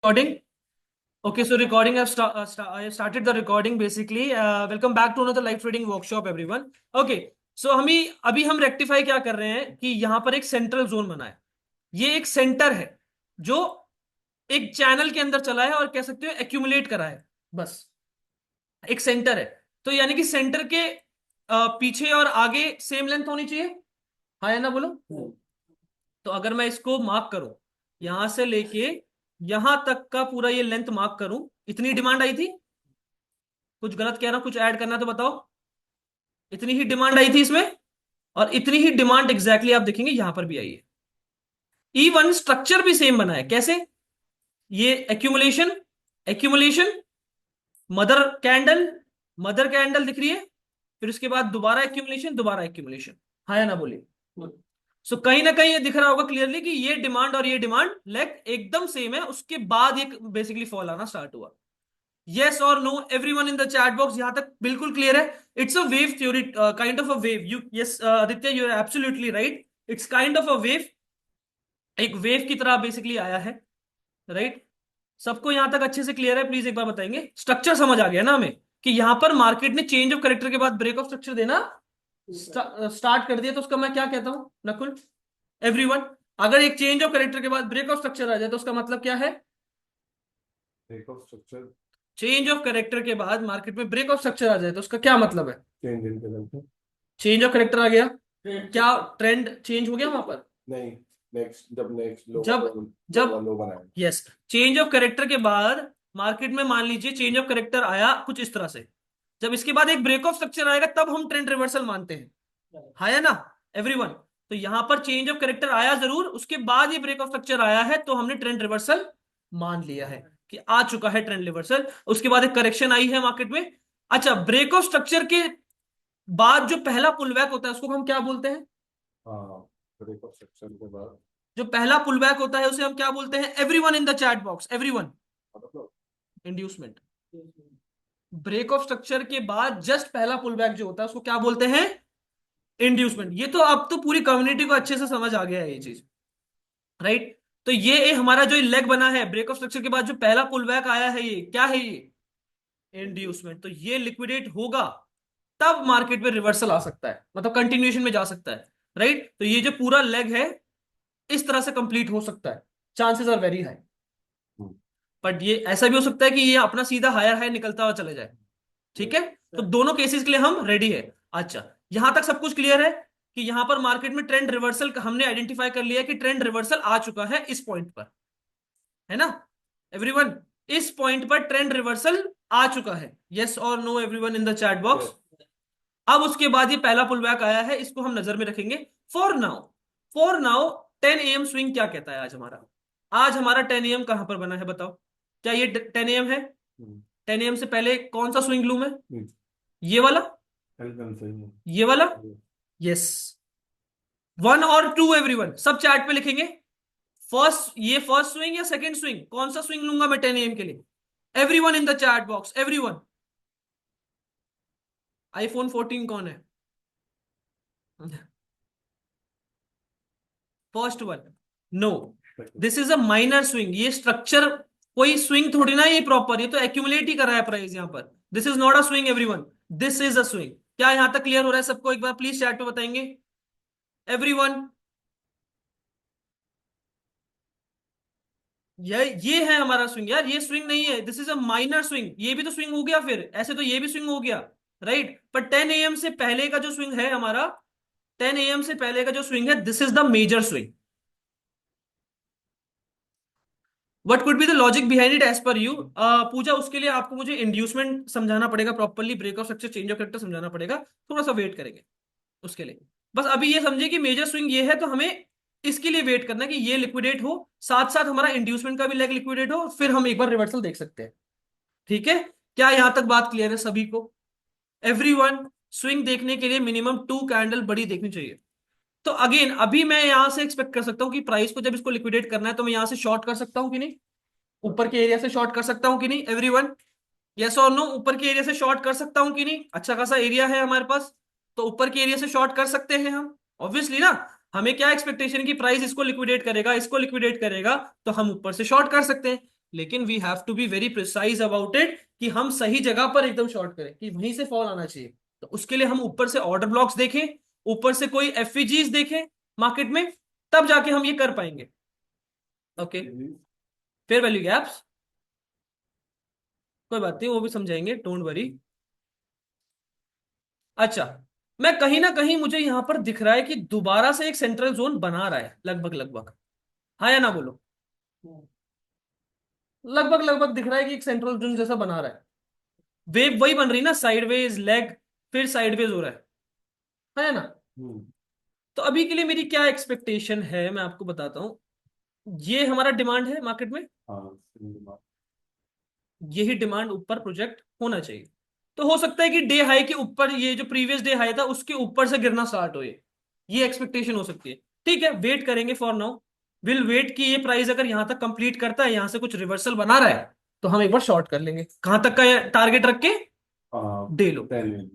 Recording. Okay, so recording. I have started the recording basically. Welcome back to another live trading workshop, everyone. Okay, so हम rectify क्या कर रहे हैं कि यहाँ पर एक सेंट्रल जोन बना है। ये एक सेंटर है जो एक चैनल के अंदर चला है और कह सकते हो एक्यूमुलेट करा है। बस एक सेंटर है, तो यानी कि सेंटर के पीछे और आगे सेम लेंथ होनी चाहिए। हाँ या ना बोलो। तो अगर मैं इसको मार्क करूं, यहां से लेके यहां तक का पूरा ये लेंथ मार्क करूं, इतनी डिमांड आई थी। कुछ गलत कह रहा हूं, कुछ ऐड करना तो बताओ। इतनी ही डिमांड आई थी इसमें, और इतनी ही डिमांड एग्जैक्टली आप देखेंगे यहां पर भी आई है। E1 स्ट्रक्चर भी सेम बना है। कैसे? ये accumulation, accumulation, mother candle, mother candle दिख रही है, फिर उसके बाद दोबारा एक्यूमुलेशन, दोबारा एक्यूमुलेशन। हाँ या ना बोलिए। सो कहीं ना कहीं ये दिख रहा होगा क्लियरली कि ये डिमांड और ये डिमांड लेग एकदम सेम है। उसके बाद ये बेसिकली फॉल आना स्टार्ट हुआ। यस और no everyone in the chat box, यहां तक बिल्कुल क्लियर है? It's a wave theory, kind of a wave. You yes Aditya, you are absolutely right. It's kind of a wave, एक वेव की तरह बेसिकली आया है। राइट? सबको यहां तक अच्छे से क्लियर है? प्लीज एक बार बताएंगे। स्ट्रक्चर समझ आ गया ना हमें कि यहां पर मार्केट ने चेंज ऑफ करेक्टर के बाद ब्रेक ऑफ स्ट्रक्चर देना स्टार्ट कर दिया। तो उसका मैं क्या कहता हूं नकुल, एवरीवन? अगर एक चेंज ऑफ करेक्टर के बाद ब्रेक ऑफ स्ट्रक्चर आ जाए तो उसका मतलब क्या है? Break of structure, change of character के बाद मार्केट में ब्रेक ऑफ स्ट्रक्चर आ जाए तो उसका क्या मतलब है? Change in character. Change of character आ गया। क्या ट्रेंड चेंज हो गया वहां पर? नहीं, नेक्स्ट लो जब जब लो बनाए। यस, चेंज ऑफ करेक्टर के बाद मार्केट में मान लीजिए चेंज ऑफ करेक्टर आया कुछ इस तरह से, जब इसके बाद एक ब्रेक ऑफ स्ट्रक्चर आएगा तब हम ट्रेंड रिवर्सल मानते हैं। हाँ या ना एवरीवन? तो यहां पर चेंज ऑफ करेक्टर आया जरूर, उसके बाद ये ब्रेक ऑफ स्ट्रक्चर आया है तो हमने ट्रेंड रिवर्सल मान लिया है कि आ चुका है ट्रेंड रिवर्सल। उसके बाद एक करेक्शन आई है मार्केट में। अच्छा, ब्रेक ऑफ स्ट्रक्चर के बाद जो पहला पुलबैक होता है उसको हम क्या बोलते हैं? हाँ, ब्रेक ऑफ स्ट्रक्चर के बाद जो पहला पुलबैक होता है उसे हम क्या बोलते हैं? Everyone in the chat box, everyone. मतलब इंड्यूसमेंट। ब्रेक ऑफ स्ट्रक्चर के बाद जस्ट पहला पुलबैक जो होता है उसको क्या बोलते हैं? इंड्यूसमेंट। ये तो अब तो पूरी कम्युनिटी को अच्छे से समझ आ गया है ये चीज। राइट? तो ये हमारा जो लेग बना है ब्रेक ऑफ स्ट्रक्चर के बाद जो पहला पुलबैक आया है, ये क्या है? ये इंड्यूसमेंट। तो ये लिक्विडेट होगा तब मार्केट में रिवर्सल आ सकता है, मतलब कंटिन्यूएशन में जा सकता है। राइट? तो ये जो पूरा लेग है इस तरह से कंप्लीट हो सकता है, chances are very high. But ये ऐसा भी हो सकता है कि ये अपना सीधा हायर हाई निकलता हुआ चले जाए। ठीक है? तो दोनों केसेस के लिए हम रेडी है। अच्छा, यहां तक सब कुछ क्लियर है कि यहां पर मार्केट में ट्रेंड रिवर्सल हमने आइडेंटिफाई कर लिया कि ट्रेंड रिवर्सल आ चुका है इस पॉइंट पर, है ना एवरीवन? इस पॉइंट पर ट्रेंड रिवर्सल आ चुका है। यस और no everyone in the chat box? अब उसके बाद ये पहला पुलबैक आया है, इसको हम नजर में रखेंगे। For now, for now 10 AM swing क्या कहता है आज हमारा? आज हमारा 10 AM कहां पर बना है बताओ? क्या ये 10 AM है? 10 AM से पहले कौन सा स्विंग लूं मैं? ये वाला? ये वाला? यस। 1 और 2 एवरीवन सब चैट पे लिखेंगे। फर्स्ट, ये फर्स्ट स्विंग या सेकंड स्विंग, कौन सा स्विंग लूंगा मैं 10 AM के लिए? Everyone in the chat box, everyone. iPhone 14 कौन है? First one? No, this is a minor swing. ये स्ट्रक्चर कोई स्विंग थोड़ी ना, ये प्रॉपर, ये तो एक्यूमुलेट ही कर रहा है प्राइस यहां पर। This is not a swing everyone, this is a swing. क्या यहां तक क्लियर हो रहा है सबको? एक बार प्लीज चैट पे बताएंगे एवरीवन। ये है हमारा स्विंग यार, ये स्विंग नहीं है, this is a minor swing. ये भी तो स्विंग हो गया, फिर ऐसे तो ये भी स्विंग हो गया। राइट? पर 10 AM से पहले का जो स्विंग है हमारा, 10 AM से पहले का जो स्विंग है, this is the major swing. What could be the logic behind it as per you? Pooja, उसके लिए आपको मुझे इंड्यूसमेंट समझाना पड़ेगा properly, break of structure, change of character समझाना पड़ेगा। थोड़ा सा वेट करेंगे उसके लिए। बस अभी ये समझे कि मेजर स्विंग ये है, तो हमें इसके लिए वेट करना है कि ये लिक्विडेट हो, साथ साथ हमारा इंड्यूसमेंट का भी लेग लिक्विडेट हो, फिर हम एक बार रिवर्सल देख सकते हैं। ठीक है? क्या यहां तक बात क्लियर है सभी को? एवरीवन, स्विंग देखने के लिए मिनिमम 2 कैंडल बड़ी देखनी चाहिए। तो अगेन अभी मैं यहां से एक्सपेक्ट कर सकता हूं कि प्राइस को जब इसको लिक्विडेट करना है तो मैं यहां से शॉर्ट कर सकता हूं कि नहीं? ऊपर के एरिया से शॉर्ट कर सकता हूं कि नहीं एवरीवन? यस और नो? ऊपर के एरिया से शॉर्ट कर सकता हूं कि नहीं? अच्छा खासा एरिया है हमारे पास, तो ऊपर के एरिया से शॉर्ट कर सकते हैं हम ऑब्वियसली ना। हमें क्या एक्सपेक्टेशन की प्राइस इसको लिक्विडेट करेगा, इसको लिक्विडेट करेगा, तो हम ऊपर से शॉर्ट कर सकते हैं। लेकिन we have to be very precise about it कि हम सही जगह पर एकदम शॉर्ट करें कि वहीं से फॉल आना चाहिए। तो उसके लिए हम ऊपर से ऑर्डर ब्लॉक्स देखें, ऊपर से कोई एफईजीज देखें मार्केट में, तब जाके हम ये कर पाएंगे। ओके, फेयर वैल्यू गैप्स कोई बात नहीं, वो भी समझाएंगे, डोंट वरी। अच्छा, मैं कहीं ना कहीं मुझे यहां पर दिख रहा है कि दोबारा से एक सेंट्रल जोन बना रहा है लगभग लगभग, हाँ या ना बोलो? लगभग लगभग दिख रहा है कि एक सेंट्रल जोन जैसा बना रहा है। वेव वही बन रही ना, साइडवेज लेग, फिर साइडवेज हो रहा है ना? हम्म, तो अभी के लिए मेरी क्या एक्सपेक्टेशन है मैं आपको बताता हूं। ये हमारा डिमांड है मार्केट में, हाँ सिनेमा, यही डिमांड ऊपर प्रोजेक्ट होना चाहिए। तो हो सकता है कि डे हाई के ऊपर, ये जो प्रीवियस डे हाई था उसके ऊपर से गिरना स्टार्ट हो, ये एक्सपेक्टेशन हो सकती है। ठीक है, वेट करेंगे फॉर नाउ, विल वेट कि ये प्राइस अगर यहां तक कंप्लीट करता है, यहां से कुछ रिवर्सल बना रहा है, तो हम एक बार शॉर्ट कर लेंगे। कहां तक का टारगेट रख के? हाँ डे लो। 10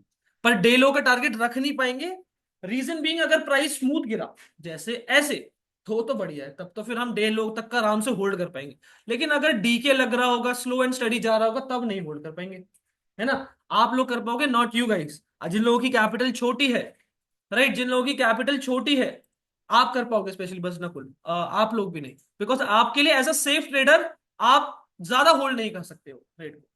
पर डे लो का टारगेट रख नहीं पाएंगे, रीजन बीइंग अगर प्राइस स्मूथ गिरा जैसे ऐसे, तो बढ़िया है, तब तो फिर हम डे लो तक का आराम से होल्ड कर पाएंगे। लेकिन अगर डीके लग रहा होगा, स्लो एंड स्टडी जा रहा होगा, तब नहीं होल्ड कर पाएंगे, है ना? आप लोग कर पाओगे, नॉट यू गाइस, जिन लोगों की कैपिटल छोटी है, राइट, जिन लोगों की कैपिटल छोटी है, आप कर पाओगे, स्पेशली बस नकुल, आप लोग भी नहीं, बिकॉज आपके लिए एज अ सेफ ट्रेडर आप ज्यादा होल्ड नहीं कर सकते हो ट्रेड को।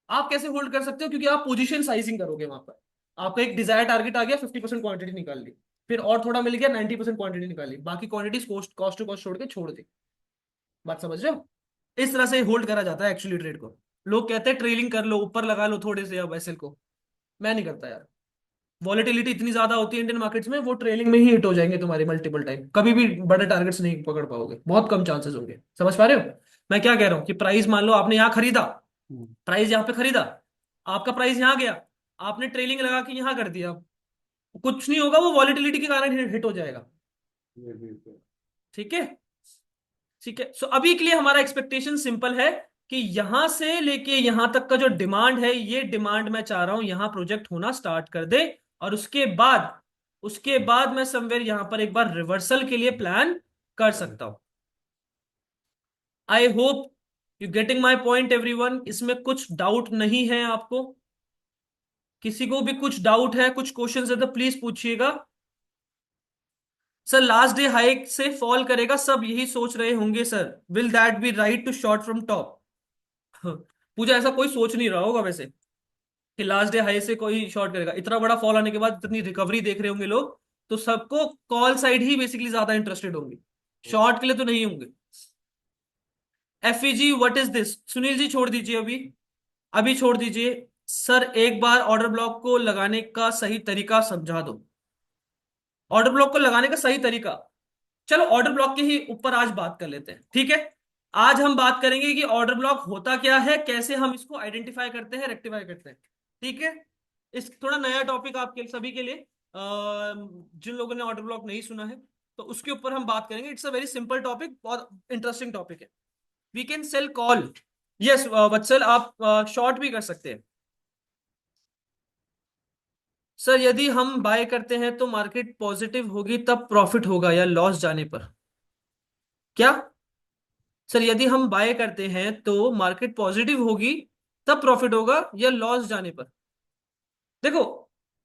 आप कैसे होल्ड कर सकते हो? क्योंकि आप पोजीशन साइजिंग करोगे वहां पर, आपका एक डिजायर टारगेट आ गया, 50% क्वांटिटी निकाल ली, फिर और थोड़ा मिल गया, 90% क्वांटिटी निकाली, बाकी quantity cost cost to cost छोड़ के छोड़ दी। बात समझ रहे हो? इस तरह से होल्ड करा जाता है एक्चुअली ट्रेड को। लोग कहते हैं ट्रेलिंग कर लो, ऊपर लगा लो थोड़े से अब एसएल को, मैं नहीं करता यार। वॉलेटिलिटी इतनी ज्यादा होती है इंडियन मार्केट्स में, वो ट्रेलिंग में ही हिट हो जाएंगे तुम्हारे मल्टीपल टाइम, कभी भी बड़े टारगेट्स नहीं पकड़ पाओगे, बहुत कम चांसेस होंगे। समझ पा रहे हो मैं क्या कह रहा हूँ? कि प्राइस मान लो आपने यहाँ खरीदा, प्राइस यहाँ पे खरीदा, आपका प्राइस यहाँ गया, आपने ट्रेलिंग लगा के यहाँ कर दिया, कुछ नहीं होगा, वो वॉलेटिलिटी के कारण हिट हो जाएगा। ये भी है। ठीक है, ठीक है। सो अभी के लिए हमारा एक्सपेक्टेशन सिंपल है कि यहां से लेके यहां तक का जो डिमांड है, ये डिमांड मैं चाह रहा हूं यहां प्रोजेक्ट होना स्टार्ट कर दे, और उसके बाद मैं समवेयर यहां पर एक बार रिवर्सल के लिए प्लान कर सकता हूं। I hope you getting my point everyone, इसमें कुछ डाउट नहीं है आपको? किसी को भी कुछ डाउट है, कुछ क्वेश्चन है तो प्लीज पूछिएगा। सर लास्ट डे हाइक से फॉल करेगा, सब यही सोच रहे होंगे sir, will that be right to short from top? Pooja, ऐसा कोई सोच नहीं रहा होगा वैसे कि लास्ट डे हाई से कोई शॉर्ट करेगा। इतना बड़ा फॉल आने के बाद इतनी रिकवरी देख रहे होंगे लोग, तो सबको कॉल साइड ही बेसिकली ज्यादा इंटरेस्टेड होंगे, शॉर्ट के लिए तो नहीं होंगे। FEG what is this? Sunil ji छोड़ दीजिए, अभी अभी छोड़ दीजिए। सर एक बार ऑर्डर ब्लॉक को लगाने का सही तरीका समझा दो। ऑर्डर ब्लॉक को लगाने का सही तरीका, चलो ऑर्डर ब्लॉक के ही ऊपर आज बात कर लेते हैं, ठीक है? आज हम बात करेंगे कि ऑर्डर ब्लॉक होता क्या है, कैसे हम इसको आइडेंटिफाई करते हैं, रेक्टिफाई करते हैं। ठीक है, इस थोड़ा नया टॉपिक आपके सभी के लिए, जिन लोगों ने ऑर्डर ब्लॉक नहीं सुना है, तो उसके ऊपर हम बात करेंगे। It's a very simple topic, बहुत इंटरेस्टिंग टॉपिक है। We can sell call, yes Vatsal, आप शॉर्ट भी कर सकते हैं। सर यदि हम बाय करते हैं तो मार्केट पॉजिटिव होगी तब प्रॉफिट होगा या लॉस जाने पर? क्या? सर यदि हम बाय करते हैं तो मार्केट पॉजिटिव होगी तब प्रॉफिट होगा या लॉस जाने पर? देखो,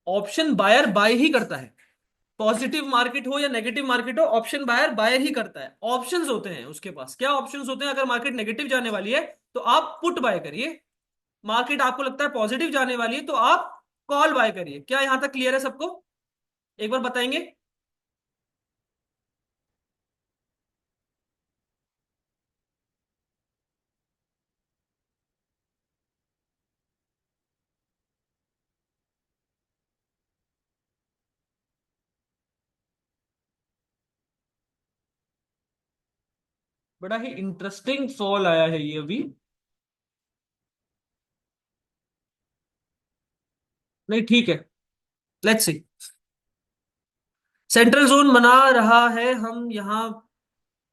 ऑप्शन बायर बाय ही करता है, पॉजिटिव मार्केट हो या नेगेटिव मार्केट हो, ऑप्शन बायर बायर ही करता है। ऑप्शंस होते हैं उसके पास, क्या ऑप्शंस होते हैं? अगर मार्केट नेगेटिव जाने वाली है तो आप पुट बाय करिए, मार्केट आपको लगता है पॉजिटिव जाने वाली है तो आप कॉल बाय करिए। क्या यहां तक क्लियर है सबको? एक बार बताएंगे। बड़ा ही इंटरेस्टिंग फॉल आया है ये अभी। नहीं ठीक है, लेट्स सी। सेंट्रल जोन बना रहा है, हम यहां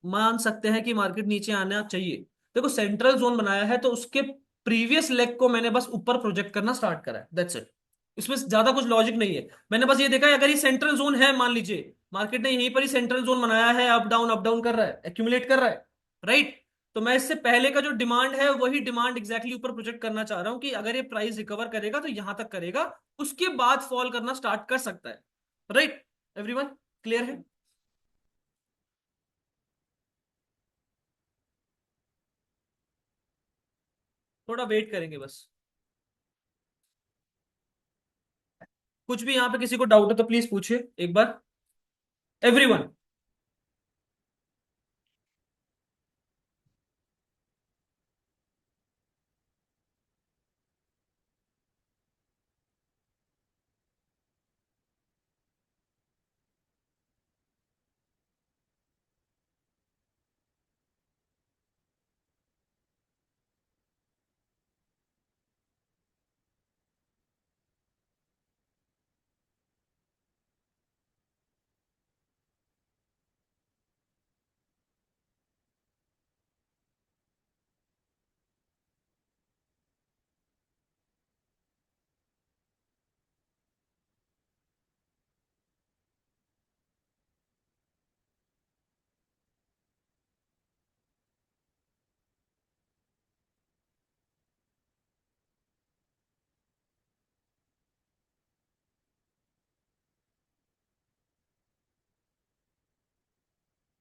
मान सकते हैं कि मार्केट नीचे आना चाहिए। देखो सेंट्रल जोन बनाया है तो उसके प्रीवियस लेग को मैंने बस ऊपर प्रोजेक्ट करना स्टार्ट करा है, दैट्स इट। इसमें ज्यादा कुछ लॉजिक नहीं है। मैंने बस ये देखा है, अगर ये सेंट्रल जोन है, मान लीजिए मार्केट ने यहीं पर ही सेंट्रल जोन बनाया है, अप डाउन कर रहा है, एक्यूमुलेट कर रहा है, राइट? तो मैं इससे पहले का जो डिमांड है वही डिमांड एग्जैक्टली ऊपर प्रोजेक्ट करना चाह रहा हूं कि अगर ये प्राइस रिकवर करेगा तो यहां तक करेगा, उसके बाद फॉल करना स्टार्ट कर सकता है। राइट एवरीवन, क्लियर है? थोड़ा वेट करेंगे बस। कुछ भी यहां पे किसी को डाउट है तो प्लीज पूछिए एक बार, एवरीवन।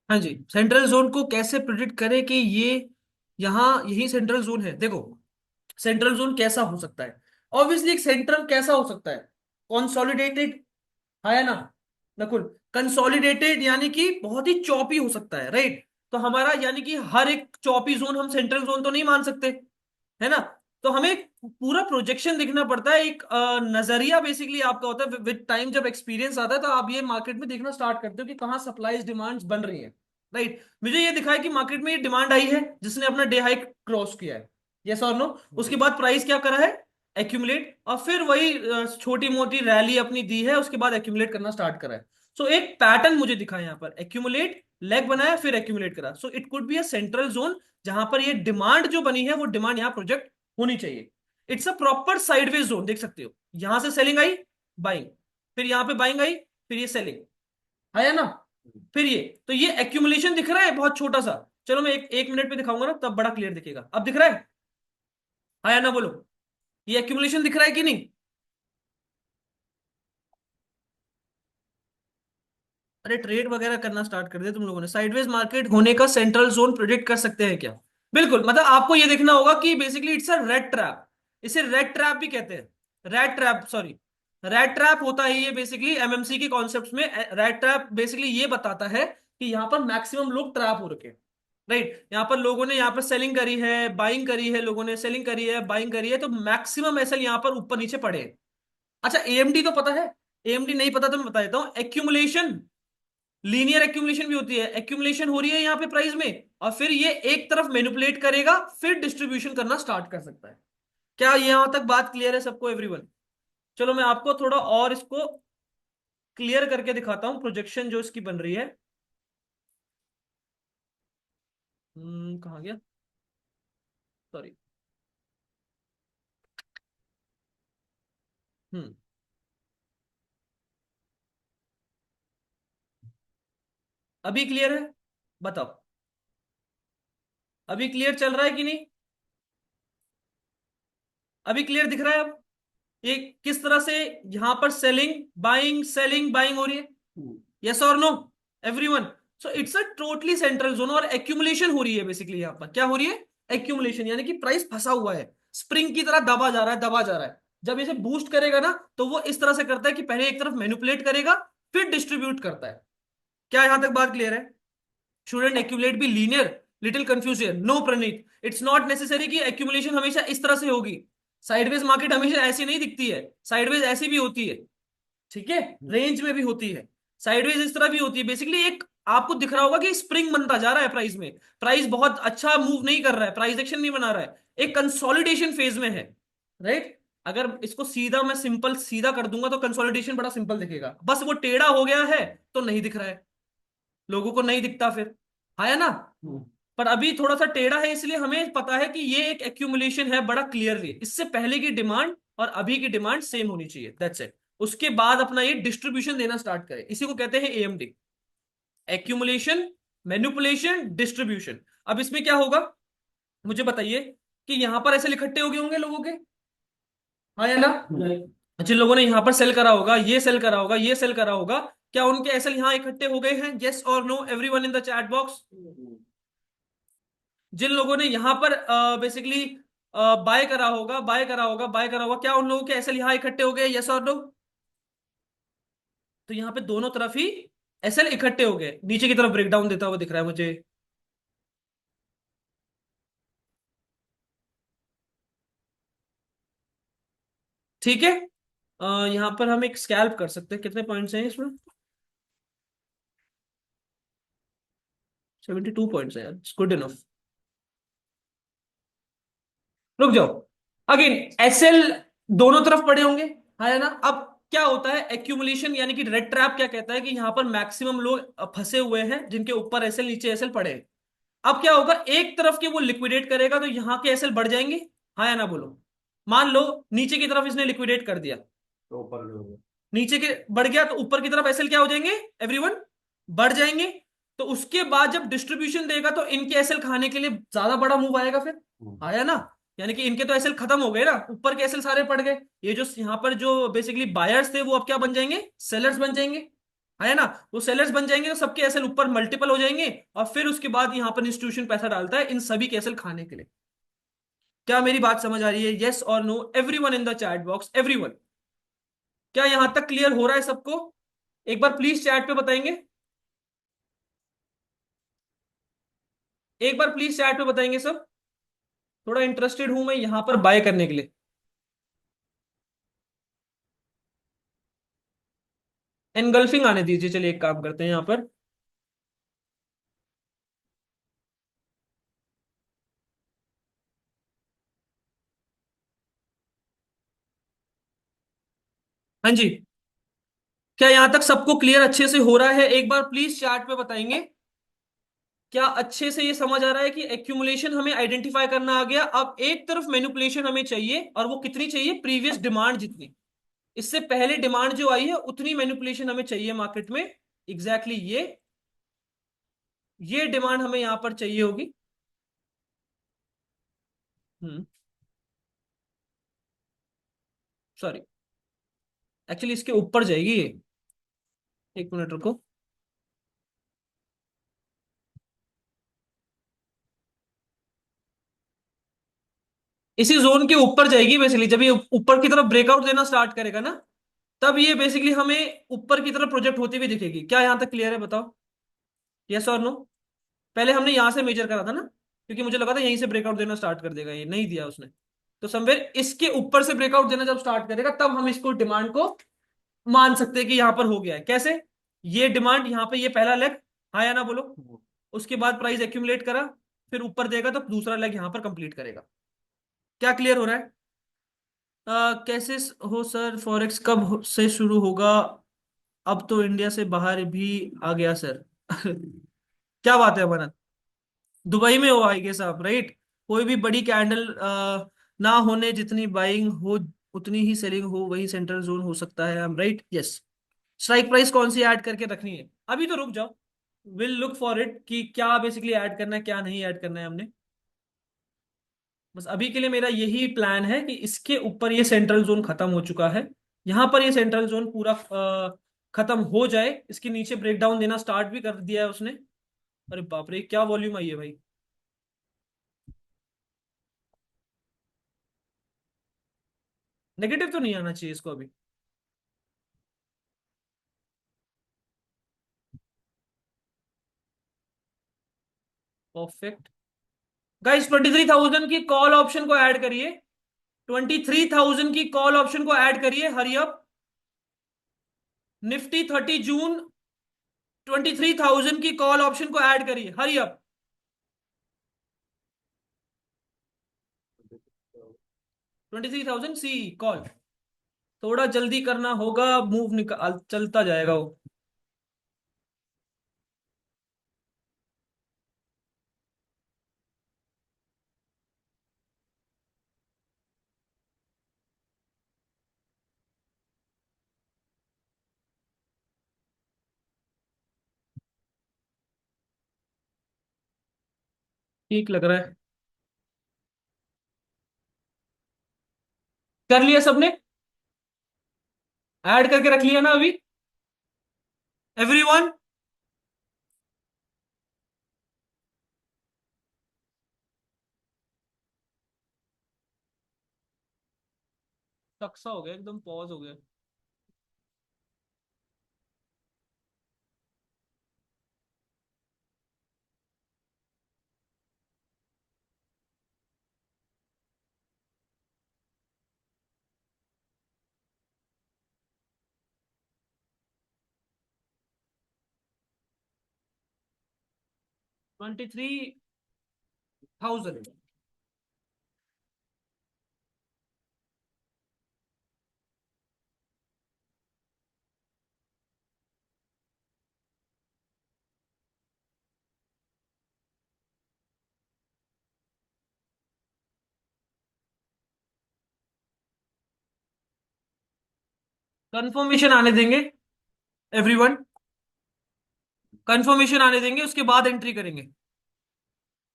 हाँ जी, सेंट्रल जोन को कैसे प्रिडिक्ट करें कि ये यहाँ यही सेंट्रल जोन है? देखो, सेंट्रल जोन कैसा हो सकता है? ऑब्वियसली एक सेंट्रल कैसा हो सकता है? कॉन्सोलिडेटेड, है ना नकुल? कंसोलिडेटेड यानी कि बहुत ही चौपी हो सकता है, राइट? तो हमारा यानी कि हर एक चौपी जोन हम सेंट्रल जोन तो नहीं मान सकते, है ना? तो हमें पूरा प्रोजेक्शन देखना पड़ता है। एक नजरिया बेसिकली आपका होता है, विद टाइम जब एक्सपीरियंस आता है तो आप ये मार्केट में देखना स्टार्ट करते हो कि कहाँ सप्लाईज डिमांड्स बन रही है, राइट? मुझे ये दिखा है कि मार्केट में ये डिमांड आई है जिसने अपना डे हाई क्रॉस किया है, यस और नो? उसके बाद प्राइस क्या करा है? एक्यूमुलेट, और फिर वही छोटी मोटी रैली अपनी दी है, उसके बाद एक्यूमुलेट करना स्टार्ट करा है। सो एक पैटर्न मुझे दिखा है यहाँ पर, एक्यूमुलेट, लेग बनाया, फिर एक्यूमुलेट करा। So it could be a central zone जहां पर ये डिमांड जो बनी है वो डिमांड यहाँ प्रोजेक्ट होनी चाहिए। It's a proper sideways zone, देख सकते हो यहां से सेलिंग आई, बाइंग, फिर यहां पे बाइंग आई, फिर ये सेलिंग आया ना, फिर ये, तो ये एक्यूमुलेशन दिख रहा है बहुत छोटा सा। चलो मैं एक मिनट पे दिखाऊंगा ना तब बड़ा क्लियर दिखेगा। अब दिख रहा है? आया ना, बोलो, ये एक्यूमुलेशन दिख रहा है कि नहीं? अरे ट्रेड वगैरह करना स्टार्ट कर दिया तुम लोगों ने। साइडवेज मार्केट होने का सेंट्रल जोन प्रिडिक्ट कर सकते हैं क्या? बिल्कुल, मतलब आपको ये देखना होगा कि basically it's a red trap. इसे रेड ट्रैप भी कहते हैं, red trap, sorry, red trap होता है ये बेसिकली एमएमसी के कॉन्सेप्ट में। रेड ट्रैप बेसिकली ये बताता है कि यहाँ पर मैक्सिमम लोग ट्रैप हो रखे हैं, राइट? यहाँ पर लोगों ने यहाँ पर सेलिंग करी है, बाइंग करी है, लोगों ने सेलिंग करी है, बाइंग करी है, तो मैक्सिमम एसएल यहाँ पर ऊपर नीचे पड़े हैं। अच्छा एएमडी तो पता है? एएमडी नहीं पता तो मैं बता देता हूँ। एक्यूमुलेशन, लीनियर एक्यूमुलेशन भी होती है, एक्यूमुलेशन हो रही है यहाँ पे प्राइस में, और फिर ये एक तरफ मैनिपुलेट करेगा, फिर डिस्ट्रीब्यूशन करना स्टार्ट कर सकता है। क्या यहां तक बात क्लियर है सबको, एवरीवन? चलो मैं आपको थोड़ा और इसको क्लियर करके दिखाता हूं, प्रोजेक्शन जो इसकी बन रही है। कहाँ गया, सॉरी। हम्म, अभी क्लियर है? बताओ, अभी क्लियर चल रहा है कि नहीं? अभी क्लियर दिख रहा है अब ये किस तरह से यहां पर सेलिंग बाइंग, सेलिंग बाइंग हो रही है? यस और no everyone? So it's a totally central zone, और एक्यूमुलेशन हो रही है बेसिकली। यहां पर क्या हो रही है? एक्यूमुलेशन, यानी कि प्राइस फंसा हुआ है, स्प्रिंग की तरह दबा जा रहा है, दबा जा रहा है। जब इसे बूस्ट करेगा ना तो वो इस तरह से करता है कि पहले एक तरफ मैनिपुलेट करेगा, फिर डिस्ट्रीब्यूट करता है। क्या यहां तक बात क्लियर है? Shouldn't accumulate be linear? Little confusion, no Praneet, it's not necessary कि एक्यूमुलेशन हमेशा इस तरह से होगी। साइडवेज मार्केट हमेशा ऐसी नहीं दिखती है, साइडवेज ऐसी भी होती है, ठीक है? रेंज में भी होती है, साइडवेज इस तरह भी होती है। बेसिकली एक आपको दिख रहा होगा कि स्प्रिंग बनता जा रहा है प्राइस में, प्राइस बहुत अच्छा मूव नहीं कर रहा है, प्राइस एक्शन नहीं बना रहा है, एक कंसोलिडेशन फेज में है, राइट? अगर इसको सीधा मैं सिंपल सीधा कर दूंगा तो कंसोलिडेशन बड़ा सिंपल दिखेगा, बस वो टेढ़ा हो गया है तो नहीं दिख रहा है, लोगों को नहीं दिखता फिर, है ना? पर अभी थोड़ा सा टेढ़ा है इसलिए हमें पता है कि ये एक एक्यूमुलेशन है बड़ा क्लियरली। इससे पहले की डिमांड और अभी की डिमांड सेम होनी चाहिए, दैट्स इट। उसके बाद अपना ये डिस्ट्रीब्यूशन देना स्टार्ट करे, इसी को कहते हैं एएमडी, एक्यूमुलेशन, मैनिपुलेशन, डिस्ट्रीब्यूशन। अब इसमें क्या होगा? मुझे बताइए कि यहां पर ऐसे इकट्ठे हो गए होंगे लोगों के, हाँ या ना? जिन लोगों ने यहां पर सेल करा होगा, ये सेल करा होगा, ये सेल करा होगा, क्या उनके एसएल यहां इकट्ठे हो गए हैं? यस और no everyone in the chat box. जिन लोगों ने यहां पर बेसिकली बाय करा होगा, बाय करा होगा, बाय करा होगा, क्या उन लोगों के एसएल यहां इकट्ठे हो गए? यस और नो? तो यहाँ पे दोनों तरफ ही एसएल इकट्ठे हो गए। नीचे की तरफ ब्रेकडाउन देता हुआ दिख रहा है मुझे। ठीक है। यहाँ पर हम एक स्कैल्प कर सकते हैं। कितने पॉइंट्स हैं इसमें? 72 पॉइंट्स है, गुड इनफ। रुक जाओ। अगेन एसएल दोनों तरफ पड़े होंगे, है ना? अब क्या होता है एक्यूमुलेशन, यानी कि रेड ट्रैप क्या कहता है कि यहां पर मैक्सिमम लोग फंसे हुए हैं जिनके ऊपर एसएल नीचे एसएल पड़े हैं। अब क्या होगा, एक तरफ के वो लिक्विडेट करेगा तो यहाँ के एसएल बढ़ जाएंगे, हाँ या ना बोलो? मान लो नीचे की तरफ इसने लिक्विडेट कर दिया, तो ऊपर जो होगा। नीचे के बढ़ गया तो ऊपर की तरफ एसएल क्या हो जाएंगे? एवरीवन बढ़ जाएंगे। तो उसके बाद जब डिस्ट्रीब्यूशन देगा तो इनके एसएल खाने के लिए ज्यादा बड़ा मूव आएगा फिर, आया ना? यानी कि इनके तो एसएल खत्म हो गए ना, ऊपर के एसएल सारे पड़ गए। ये जो यहाँ पर जो बेसिकली बायर्स थे वो अब क्या बन जाएंगे? सेलर्स बन जाएंगे, है ना? वो सेलर्स बन जाएंगे तो सबके एसएल ऊपर मल्टीपल हो जाएंगे। और फिर उसके बाद यहाँ पर इंस्टीट्यूशन पैसा डालता है इन सभी के एसएल खाने के लिए। क्या मेरी बात समझ आ रही है? यस और no everyone in the chat box, everyone. क्या यहां तक क्लियर हो रहा है सबको? एक बार प्लीज चैट पे बताएंगे, एक बार प्लीज चैट पे बताएंगे सब। थोड़ा इंटरेस्टेड हूं मैं यहां पर बाय करने के लिए। एनगल्फिंग आने दीजिए। चलिए एक काम करते हैं यहां पर। हाँ जी। क्या यहां तक सबको क्लियर अच्छे से हो रहा है? एक बार प्लीज चैट पे बताएंगे। क्या अच्छे से ये समझ आ रहा है कि एक्यूमुलेशन हमें आइडेंटिफाई करना आ गया? अब एक तरफ मैनिपुलेशन हमें चाहिए, और वो कितनी चाहिए? प्रीवियस डिमांड जितनी, इससे पहले डिमांड जो आई है उतनी मैनिपुलेशन हमें चाहिए मार्केट में। एग्जैक्टली exactly ये डिमांड हमें यहां पर चाहिए होगी। हम्म। सॉरी, एक्चुअली इसके ऊपर जाएगी ये। एक मिनट रुको। इसी जोन के ऊपर जाएगी बेसिकली। जब ये ऊपर की तरफ ब्रेकआउट देना स्टार्ट करेगा ना, तब ये बेसिकली हमें ऊपर की तरफ प्रोजेक्ट होती हुई दिखेगी। क्या यहां तक क्लियर है बताओ? यस और नो? पहले हमने यहां से मेजर करा था ना, क्योंकि मुझे लगा था यहीं से ब्रेकआउट देना स्टार्ट कर देगा, ये नहीं दिया उसने। तो समवेयर इसके ऊपर से ब्रेकआउट देना जब स्टार्ट करेगा तब हम इसको डिमांड को मान सकते हैं कि यहां पर हो गया है। कैसे? ये डिमांड यहाँ पे, ये पहला लेग, हाँ या ना बोलो? उसके बाद प्राइस एक्यूमुलेट करा, फिर ऊपर देगा तो दूसरा लेग यहां पर कंप्लीट करेगा। क्या क्लियर हो रहा है? कैसे हो सर? फॉरेक्स कब से शुरू होगा? अब तो इंडिया से बाहर भी आ गया सर। क्या बात है अमन? दुबई में हो आई गेस आप, राइट? कोई भी बड़ी कैंडल ना होने जितनी बाइंग हो उतनी ही सेलिंग हो, वही सेंट्रल जोन हो सकता है। I am right? Yes. Strike price कौन सी ऐड करके रखनी है? अभी तो रुक जाओ, विल लुक फॉर इट कि क्या बेसिकली ऐड करना है, क्या नहीं ऐड करना है हमने। बस अभी के लिए मेरा यही प्लान है कि इसके ऊपर ये सेंट्रल जोन खत्म हो चुका है, यहां पर ये सेंट्रल जोन पूरा खत्म हो जाए। इसके नीचे ब्रेकडाउन देना स्टार्ट भी कर दिया है उसने। अरे बाप रे, क्या वॉल्यूम आई है भाई! नेगेटिव तो नहीं आना चाहिए इसको अभी। परफेक्ट। गाइस 23,000 की कॉल ऑप्शन को ऐड करिए। 23,000 की कॉल ऑप्शन को ऐड करिए, हरी अप। निफ्टी 30 जून, 23,000 की कॉल ऑप्शन को ऐड करिए, हरी अप। 23,000 सी कॉल। थोड़ा जल्दी करना होगा, मूव निकाल चलता जाएगा वो। ठीक लग रहा है। कर लिया सबने? ऐड करके रख लिया ना अभी एवरीवन? सक्सा हो गया, एकदम पॉज हो गया। $23,000। कंफर्मेशन आने देंगे एवरीवन, कंफर्मेशन आने देंगे, उसके बाद एंट्री करेंगे।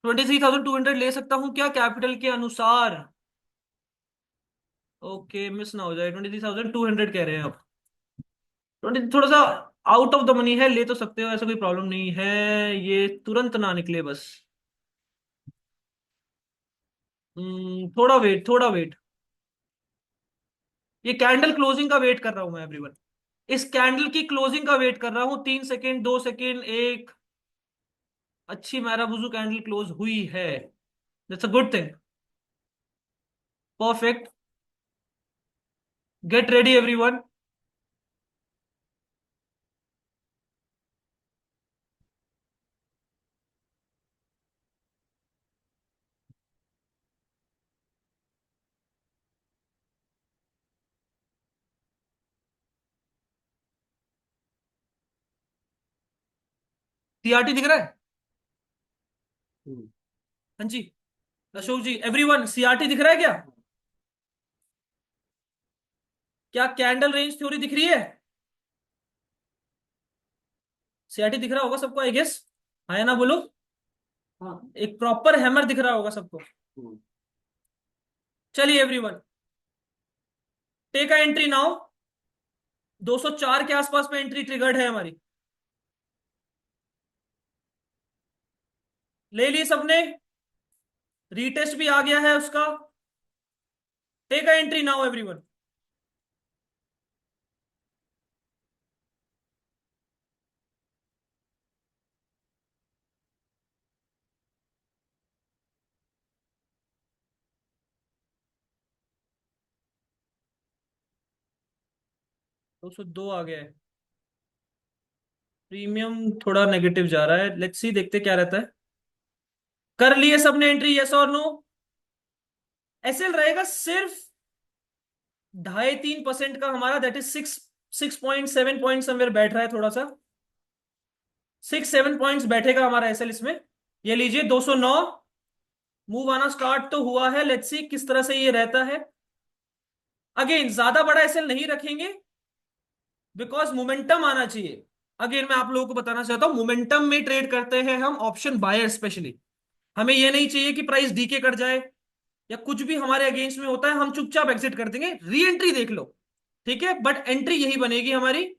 23,200 ले सकता हूं क्या कैपिटल के अनुसार? ओके, मिस ना हो जाए। 23,200 कह रहे हैं आप। 20 थोड़ा सा आउट ऑफ द मनी है, ले तो सकते हो, ऐसा कोई प्रॉब्लम नहीं है। ये तुरंत ना निकले बस। थोड़ा वेट, थोड़ा वेट। ये कैंडल क्लोजिंग का वेट कर रहा हूं मैं एवरीवन। इस कैंडल की क्लोजिंग का वेट कर रहा हूं। 3 सेकेंड, 2 सेकेंड, एक। अच्छी मैराबुजू कैंडल क्लोज हुई है। That's a good thing. Perfect. Get ready everyone. CRT दिख रहा है? हम्म, हाँ जी। अशोक जी, एवरीवन, सीआरटी दिख रहा है क्या? क्या कैंडल रेंज थ्योरी दिख रही है? सीआरटी दिख रहा होगा सबको आई गेस। हाँ या ना बोलो। हाँ। एक प्रॉपर हैमर दिख रहा होगा सबको। हम्म, चलिए everyone, take a entry now. 204 के आसपास पे एंट्री ट्रिगर्ड है हमारी। ले ली सबने? रीटेस्ट भी आ गया है उसका। Take a entry now everyone. 202 आ गया है। प्रीमियम थोड़ा नेगेटिव जा रहा है, लेट्स सी, देखते क्या रहता है। कर लिए सबने एंट्री, यस और नो? एसएल रहेगा सिर्फ 2.5-3% का हमारा, दैट इज 6.7 पॉइंट समवेयर बैठ रहा है थोड़ा सा। 6-7 पॉइंट्स बैठेगा हमारा एसएल इसमें। ये लीजिए 209। मूव आना स्टार्ट तो हुआ है, लेट्स सी किस तरह से ये रहता है। अगेन ज्यादा बड़ा एसएल नहीं रखेंगे, बिकॉज मोमेंटम आना चाहिए। अगेन मैं आप लोगों को बताना चाहता हूं, मोमेंटम में ट्रेड करते हैं हम, ऑप्शन बायर स्पेशली। हमें ये नहीं चाहिए कि प्राइस डीके कर जाए या कुछ भी हमारे अगेंस्ट में होता है हम चुपचाप एग्जिट कर देंगे। री एंट्री देख लो, ठीक है, बट एंट्री यही बनेगी हमारी।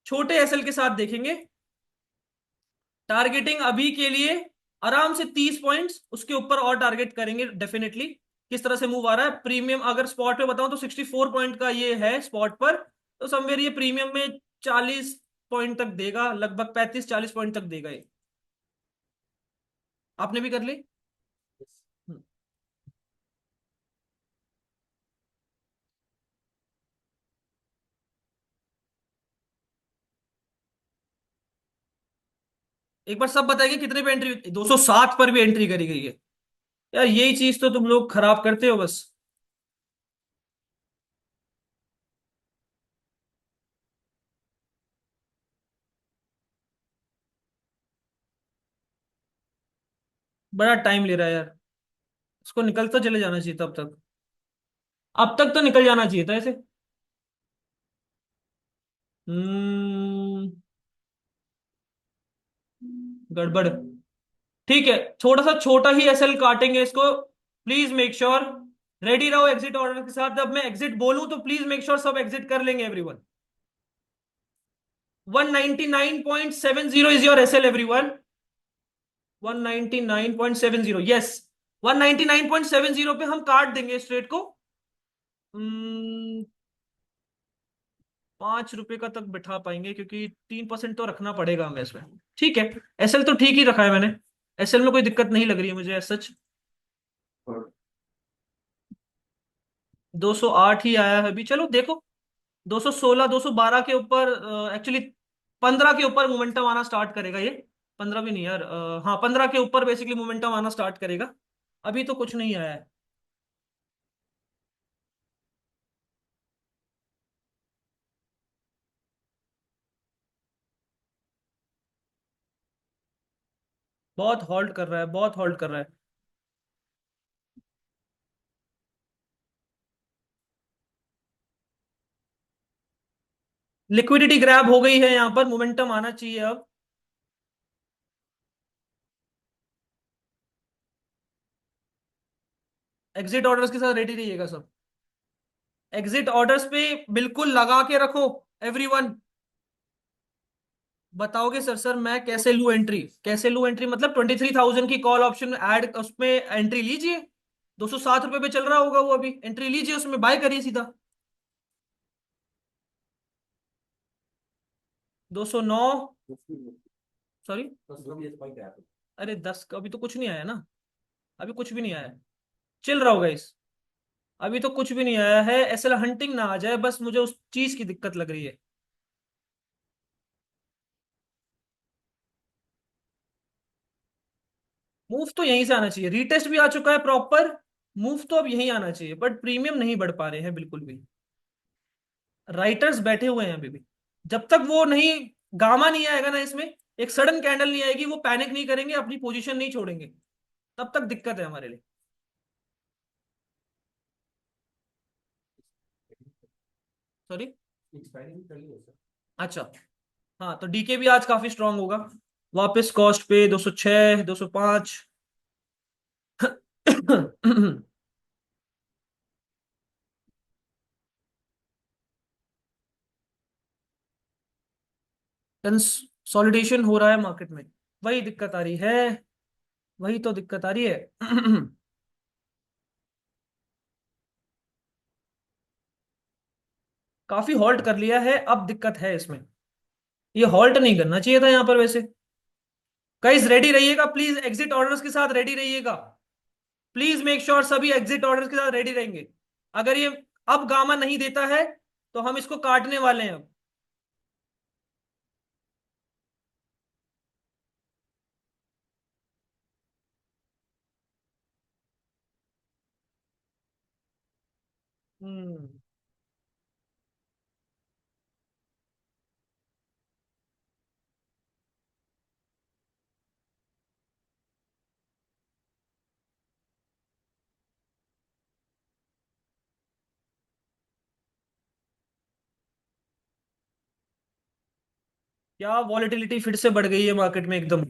छोटे एसएल के साथ देखेंगे। टारगेटिंग अभी के लिए आराम से 30 पॉइंट्स, उसके ऊपर और टारगेट करेंगे डेफिनेटली। किस तरह से मूव आ रहा है प्रीमियम, अगर स्पॉट पे बताऊं तो 64 पॉइंट का ये है स्पॉट पर। तो समवेयर ये प्रीमियम में 40 पॉइंट तक देगा, लगभग 35-40 पॉइंट तक देगा ये। आपने भी कर ली? हम्म। एक बार सब बताएंगे कितने पे एंट्री? 207 पर भी एंट्री करी गई है। यार यही चीज तो तुम लोग खराब करते हो बस। बड़ा टाइम ले रहा है यार। इसको निकलता चले जाना चाहिए तब तक। अब तक तो निकल जाना चाहिए था ऐसे। हम्म। गड़बड़। ठीक है, थोड़ा सा छोटा ही एसएल काटेंगे इसको। प्लीज मेक श्योर रेडी रहो एग्जिट ऑर्डर के साथ। जब मैं एग्जिट बोलूं तो प्लीज मेक श्योर सब एग्जिट कर लेंगे everyone. 199.70 is your SL everyone. 199.70, yes. 199.70 पे हम काट देंगे इस ट्रेड को। 5 रुपए का तक बिठा पाएंगे क्योंकि 3% तो रखना पड़ेगा हमें इसमें। ठीक है। एसएल तो ठीक ही रखा है मैंने। एसएल में कोई दिक्कत नहीं लग रही है मुझे सच। 208 ही आया है अभी, चलो देखो। 216 212 के ऊपर, एक्चुअली 15 के ऊपर मोमेंटम आना स्टार्ट करेगा ये। 15 भी नहीं यार, हाँ 15 के ऊपर बेसिकली मोमेंटम आना स्टार्ट करेगा। अभी तो कुछ नहीं आया है। बहुत हॉल्ट कर रहा है, बहुत हॉल्ट कर रहा है। लिक्विडिटी ग्रैब हो गई है, यहाँ पर मोमेंटम आना चाहिए अब। एग्जिट ऑर्डर्स के साथ रेडी रहिएगा सब। एग्जिट ऑर्डर्स पे बिल्कुल लगा के रखो एवरीवन। बताओगे सर, सर मैं कैसे लूं एंट्री, कैसे लूं एंट्री मतलब 23,000 की कॉल ऑप्शन ऐड उसमें एंट्री लीजिए। 207 रुपए पे चल रहा होगा वो, अभी एंट्री लीजिए उसमें, बाय करिए सीधा। 209। सॉरी। अरे 10 का अभी तो कुछ नहीं आया ना। अभी कुछ भी नहीं आया है। चिल रहा होगा इस। अभी तो कुछ भी नहीं आया है, एसएल हंटिंग ना आ जाए बस, मुझे उस चीज की दिक्कत लग रही है। मूव तो यहीं से आना चाहिए, रीटेस्ट भी आ चुका है प्रॉपर। मूव तो अब यहीं आना चाहिए, बट प्रीमियम नहीं बढ़ पा रहे हैं बिल्कुल भी। राइटर्स बैठे हुए हैं अभी भी। जब तक वो नहीं, गामा नहीं आएगा ना इसमें, एक सडन कैंडल नहीं आएगी, वो पैनिक नहीं करेंगे, अपनी पोजीशन नहीं छोड़ेंगे, तब तक दिक्कत है हमारे लिए। सॉरी। अच्छा। हाँ तो डीके भी आज काफी स्ट्रांग होगा। वापस कॉस्ट पे 206 205। कंसोलिडेशन हो रहा है मार्केट में, वही दिक्कत आ रही है। वही तो दिक्कत आ रही है। काफी हॉल्ट कर लिया है, अब दिक्कत है इसमें। ये हॉल्ट नहीं करना चाहिए था यहाँ पर वैसे। गाइस रेडी रहिएगा प्लीज, एग्जिट ऑर्डर्स के साथ रेडी रहिएगा। प्लीज मेक श्योर सभी एग्जिट ऑर्डर्स के साथ रेडी रहेंगे। अगर ये अब गामा नहीं देता है तो हम इसको काटने वाले हैं अब। हम्म। क्या वॉलेटिलिटी फिर से बढ़ गई है मार्केट में एकदम।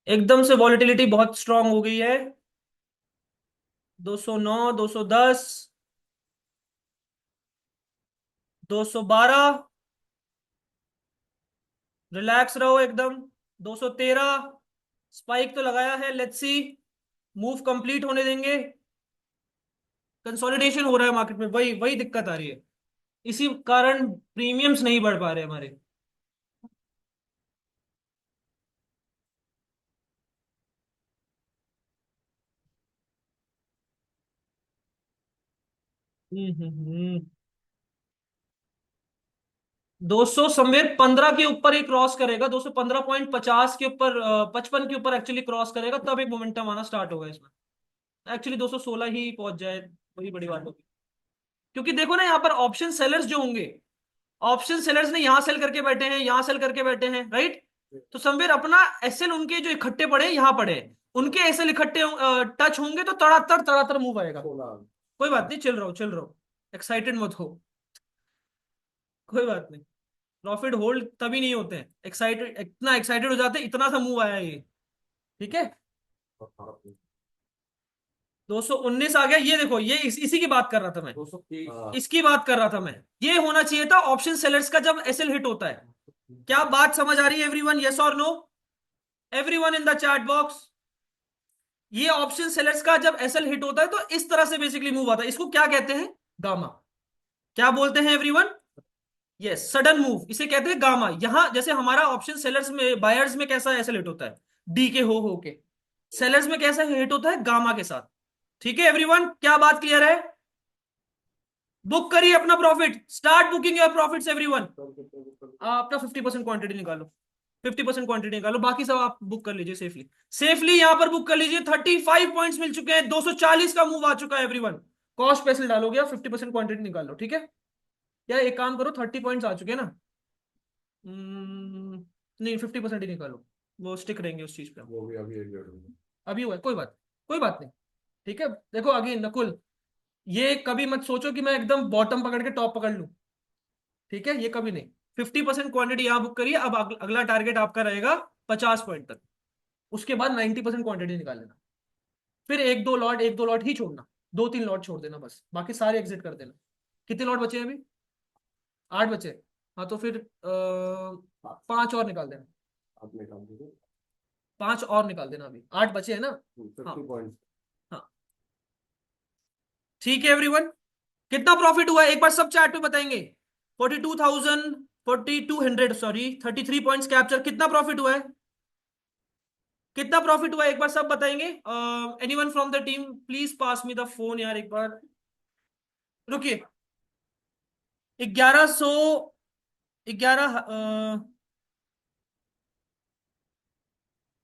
एकदम से वॉलेटिलिटी बहुत स्ट्रांग हो गई है। 209 210 212। रिलैक्स रहो एकदम। 213। स्पाइक तो लगाया है, लेट्स सी। मूव कंप्लीट होने देंगे। कंसोलिडेशन हो रहा है मार्केट में, वही वही दिक्कत आ रही है। इसी कारण प्रीमियम्स नहीं बढ़ पा रहे हमारे। हम्म हम्म हम्म। 200 समवेयर 15 के ऊपर ही क्रॉस करेगा, 215.50 के ऊपर, 55 के ऊपर एक्चुअली क्रॉस करेगा, तब एक मोमेंटम आना स्टार्ट होगा इसमें। एक्चुअली 216 ही पहुंच जाए, वही बड़ी बात होगी। क्योंकि देखो ना यहाँ पर ऑप्शन सेलर्स जो होंगे, ऑप्शन सेलर्स ने यहां सेल करके बैठे हैं, यहां सेल करके बैठे हैं, राइट। तो समवेयर अपना एसएल उनके जो इकट्ठे पड़े हैं यहां पड़े हैं, उनके एसएल इकट्ठे टच होंगे तो तड़ातड़ तड़ातड़ मूव आएगा। कोई बात नहीं, चिल रहो चिल रहो। एक्साइटेड मत हो। कोई बात नहीं। प्रॉफिट होल्ड तभी नहीं होते हैं एक्साइटेड, इतना एक्साइटेड हो जाते हैं, इतना सा मूव आया ये। ठीक है। 219 आ गया, ये देखो, ये इसी की बात कर रहा था मैं, 223। इसकी बात कर रहा था मैं। ये होना चाहिए था ऑप्शन सेलर्स का जब एसएल हिट होता है। क्या बात समझ आ रही है एवरीवन? यस और no? Everyone in the chat box. ये ऑप्शन सेलर्स का जब एसएल हिट होता है तो इस तरह से बेसिकली मूव आता है, इसको क्या कहते हैं? गामा। क्या बोलते हैं एवरीवन? यस, सडन मूव, इसे कहते हैं गामा। यहां जैसे हमारा ऑप्शन सेलर्स में, बायर्स में कैसा एसएल हिट होता है? डी के हो के। सेलर्स में कैसा हिट होता है? गामा के साथ। ठीक है एवरीवन, क्या बात क्लियर है? बुक करिए अपना profit, start booking your profits everyone. अपना 50% क्वांटिटी निकालो, 50% क्वांटिटी निकालो, बाकी सब आप बुक कर लीजिए सेफली। सेफली यहां पर बुक कर लीजिए। 35 पॉइंट्स मिल चुके हैं, 240 का मूव आ चुका है एवरीवन। कॉस्ट पैसे डालोगे, 50% क्वांटिटी निकाल लो, ठीक है? या एक काम करो, 30 पॉइंट्स आ चुके हैं ना। नहीं, 50% ही निकालो, वो स्टिक रहेंगे उस चीज पे। वो भी अभी एक डेढ़ महीने। अभी हुआ है, कोई बात नहीं। ठीक है, देखो अगेन नकुल, ये कभी मत सोचो कि मैं एकदम बॉटम पकड़ के टॉप पकड़ लूं। ठीक है, ये कभी नहीं। 50% क्वांटिटी यहां बुक करिए। अब अगला टारगेट आपका रहेगा 50 पॉइंट तक। उसके बाद 90% क्वांटिटी निकाल लेना। फिर एक दो लॉट ही छोड़ना, दो तीन लॉट छोड़ देना बस, बाकी सारे एग्जिट कर देना। कितने लॉट बचे हैं अभी? 8 बचे। हाँ तो फिर 5 और निकाल देना। आप निकाल दीजिए। 5 और निकाल देना, अभी 8 बचे हैं ना। हाँ 50 पॉइंट। हाँ, ठीक है एवरीवन। कितना प्रॉफिट हुआ है एक बार सब चैट पे बताएंगे? 42,000, 4200, सॉरी, 33 पॉइंट्स कैप्चर। कितना प्रॉफिट हुआ है? कितना प्रॉफिट हुआ है एक बार सब बताएंगे? Anyone from the team please pass me the phone यार एक बार। रुकिए। 1100, 11,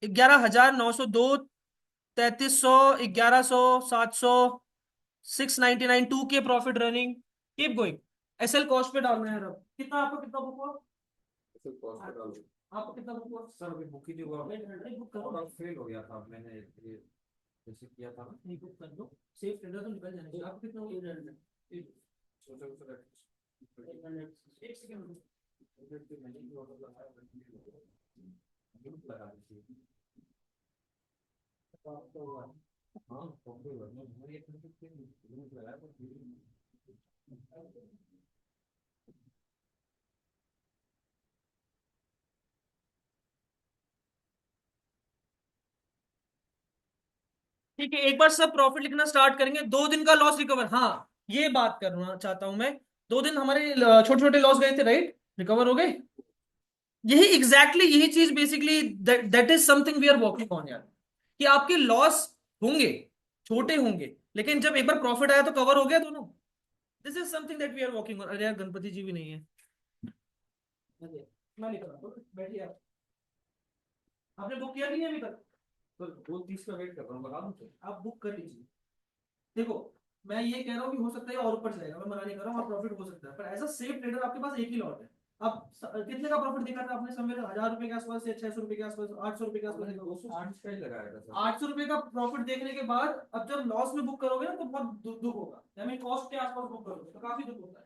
11,902, 3300, 1100, 700, 699, 2K profit running. Keep going. SL cost पे डालना है। अब कितना आपको, कितना बुक हुआ? सिर्फ कॉस्ट पे डालो। आपको कितना बुक हुआ? सर अभी बुक ही नहीं हुआ। नहीं, बुक करो। और फेल हो गया था मैंने ये जैसे किया था ना। नहीं, बुक कर दो। सेफ ट्रेडर तो निकल जाएंगे। आपको कितना हुआ? सोचा सोचा एक सेकंड रुको। लगा दीजिए। हाँ लगाया ठीक है, एक बार सब प्रॉफिट लिखना स्टार्ट करेंगे। 2 दिन का लॉस रिकवर, हाँ ये बात करना चाहता हूं मैं। 2 दिन हमारे छोटे छोटे लॉस गए थे, राइट? रिकवर हो गए। यही एग्जैक्टली यही चीज basically, that is something we are working on यार। कि आपके लॉस होंगे, छोटे होंगे, लेकिन जब एक बार प्रॉफिट आया तो कवर हो गया दोनों। This is something that we are working on. अरे यार, गणपति जी भी नहीं है। अरे, मैं लिख रहा हूँ, बैठिए आप। आपने बुक किया कि नहीं अभी तक? तो 2:30 का वेट कर रहा हूँ, बता दूँ तो। आप बुक कर लीजिए। देखो, मैं ये कह रहा हूँ कि हो सकता है और ऊपर जाएगा, मैं मना नहीं कर रहा हूँ, और प्रॉफिट हो सकता है, पर एज अ सेफ ट्रेडर आपके पास एक ही लॉट है। अब कितने का प्रॉफिट देखा था आपने? समय 1,000 रुपए के आसपास या 600 रुपए के आसपास, 800 रुपए के आसपास? 208 का ही लगाया था सर। 800 रुपए का प्रॉफिट देखने के बाद अब जब लॉस में बुक करोगे ना तो बहुत दुख होगा। यानी कॉस्ट के आसपास बुक करोगे तो काफी दुख होता है।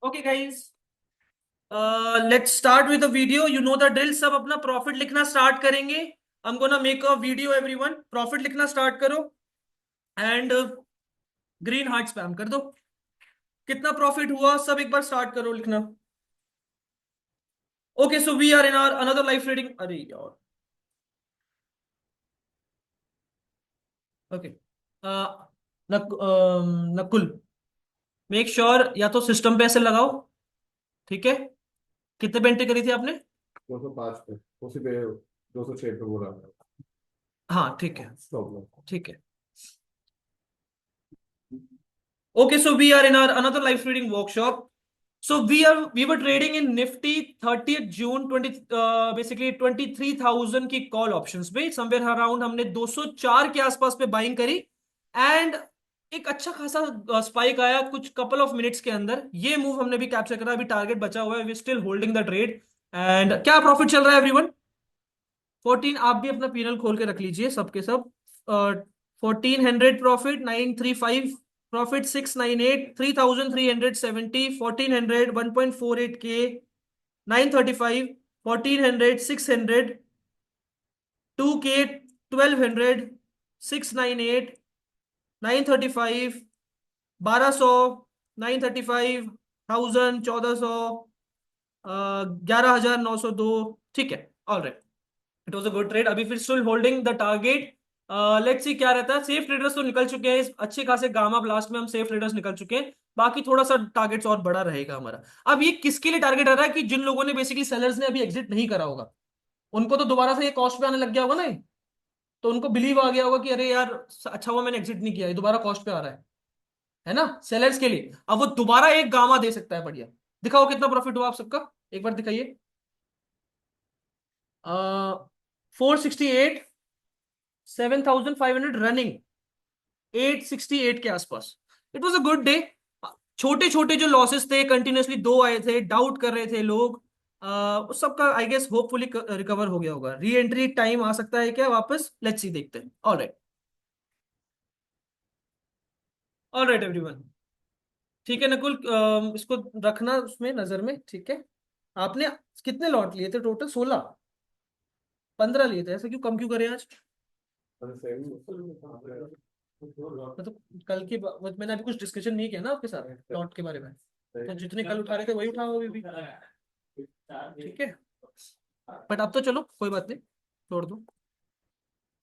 Okay guys, let's start with the video. You know the drill. सब अपना प्रॉफिट लिखना स्टार्ट करेंगे। I am gonna make a video everyone. Profit लिखना स्टार्ट करो एंड ग्रीन हार्ट स्पैम कर दो। कितना प्रॉफिट हुआ सब एक बार स्टार्ट करो लिखना। Okay, so we are in our another live trading. अरे यार, ओके। नकुल, मेक श्योर या तो सिस्टम पे ऐसे लगाओ, ठीक है? कितने पे एंट्री करी थी आपने? 205 पे, उसी पे 206 पे बोला हाँ ठीक है, स्टॉप लॉस। ठीक है। Okay, so we are in our another live trading workshop. So we were trading in Nifty 30th June 20 basically 23,000 की कॉल ऑप्शंस पे। समवेयर अराउंड हमने 204 के आसपास पे बाइंग करी एंड एक अच्छा खासा स्पाइक आया कुछ कपल ऑफ मिनट्स के अंदर, ये मूव हमने भी कैप्चर करा, अभी टारगेट बचा हुआ है, we still holding the trade. And क्या प्रॉफिट चल रहा है एवरीवन? 14, आप भी अपना पीएनएल खोल के रख लीजिए सबके सब। 1400 प्रॉफिट, 935 प्रॉफिट, 698, 3370, 1400, 1.48 के, 935, 1400, 600, 2 के, 1200, 698, 935, 1200, 935, 1000, 1400, 11,902। ठीक है, all right, it was a good trade. अभी फिर still holding the target. Let's see क्या रहता है। सेफ ट्रेडर्स तो निकल चुके हैं, इस अच्छे खासे गामा ब्लास्ट में हम सेफ ट्रेडर्स निकल चुके हैं। बाकी थोड़ा सा टारगेट्स और बड़ा रहेगा हमारा। अब ये किसके लिए टारगेट आ रहा है कि जिन लोगों ने बेसिकली सेलर्स ने अभी एग्जिट नहीं करा होगा, उनको तो दोबारा से ये कॉस्ट पे आने लग गया होगा ना ये। तो उनको बिलीव आ गया होगा कि अरे यार अच्छा हुआ मैंने एग्जिट नहीं किया, ये दोबारा कॉस्ट पे आ रहा है ना, सेलर्स के लिए। अब वो दोबारा एक गामा दे सकता है बढ़िया। दिखाओ कितना प्रॉफिट हुआ आप सबका, एक बार दिखाइए। 468, 7,500 रनिंग, 868 के आसपास। It was a good day. छोटे छोटे जो लॉसेस थे, कंटिन्यूसली दो आए थे, डाउट कर रहे थे लोग, उस सबका आई गेस होपफुली रिकवर हो गया होगा। री एंट्री टाइम आ सकता है क्या वापस, लेट्स सी, देखते हैं। Alright, alright everyone. ठीक है नकुल, इसको रखना उसमें नजर में, ठीक है। आपने कितने लॉट लिए थे टोटल? 16, 15 लिए थे, ऐसा क्यों, कम क्यों करे आज? मतलब कल की मैंने अभी कुछ डिस्कशन नहीं किया ना आपके साथ लॉट के बारे में, तो जितने कल उठा रहे थे वही उठाओ अभी भी। ठीक है, बट अब तो चलो कोई बात नहीं, छोड़ दो।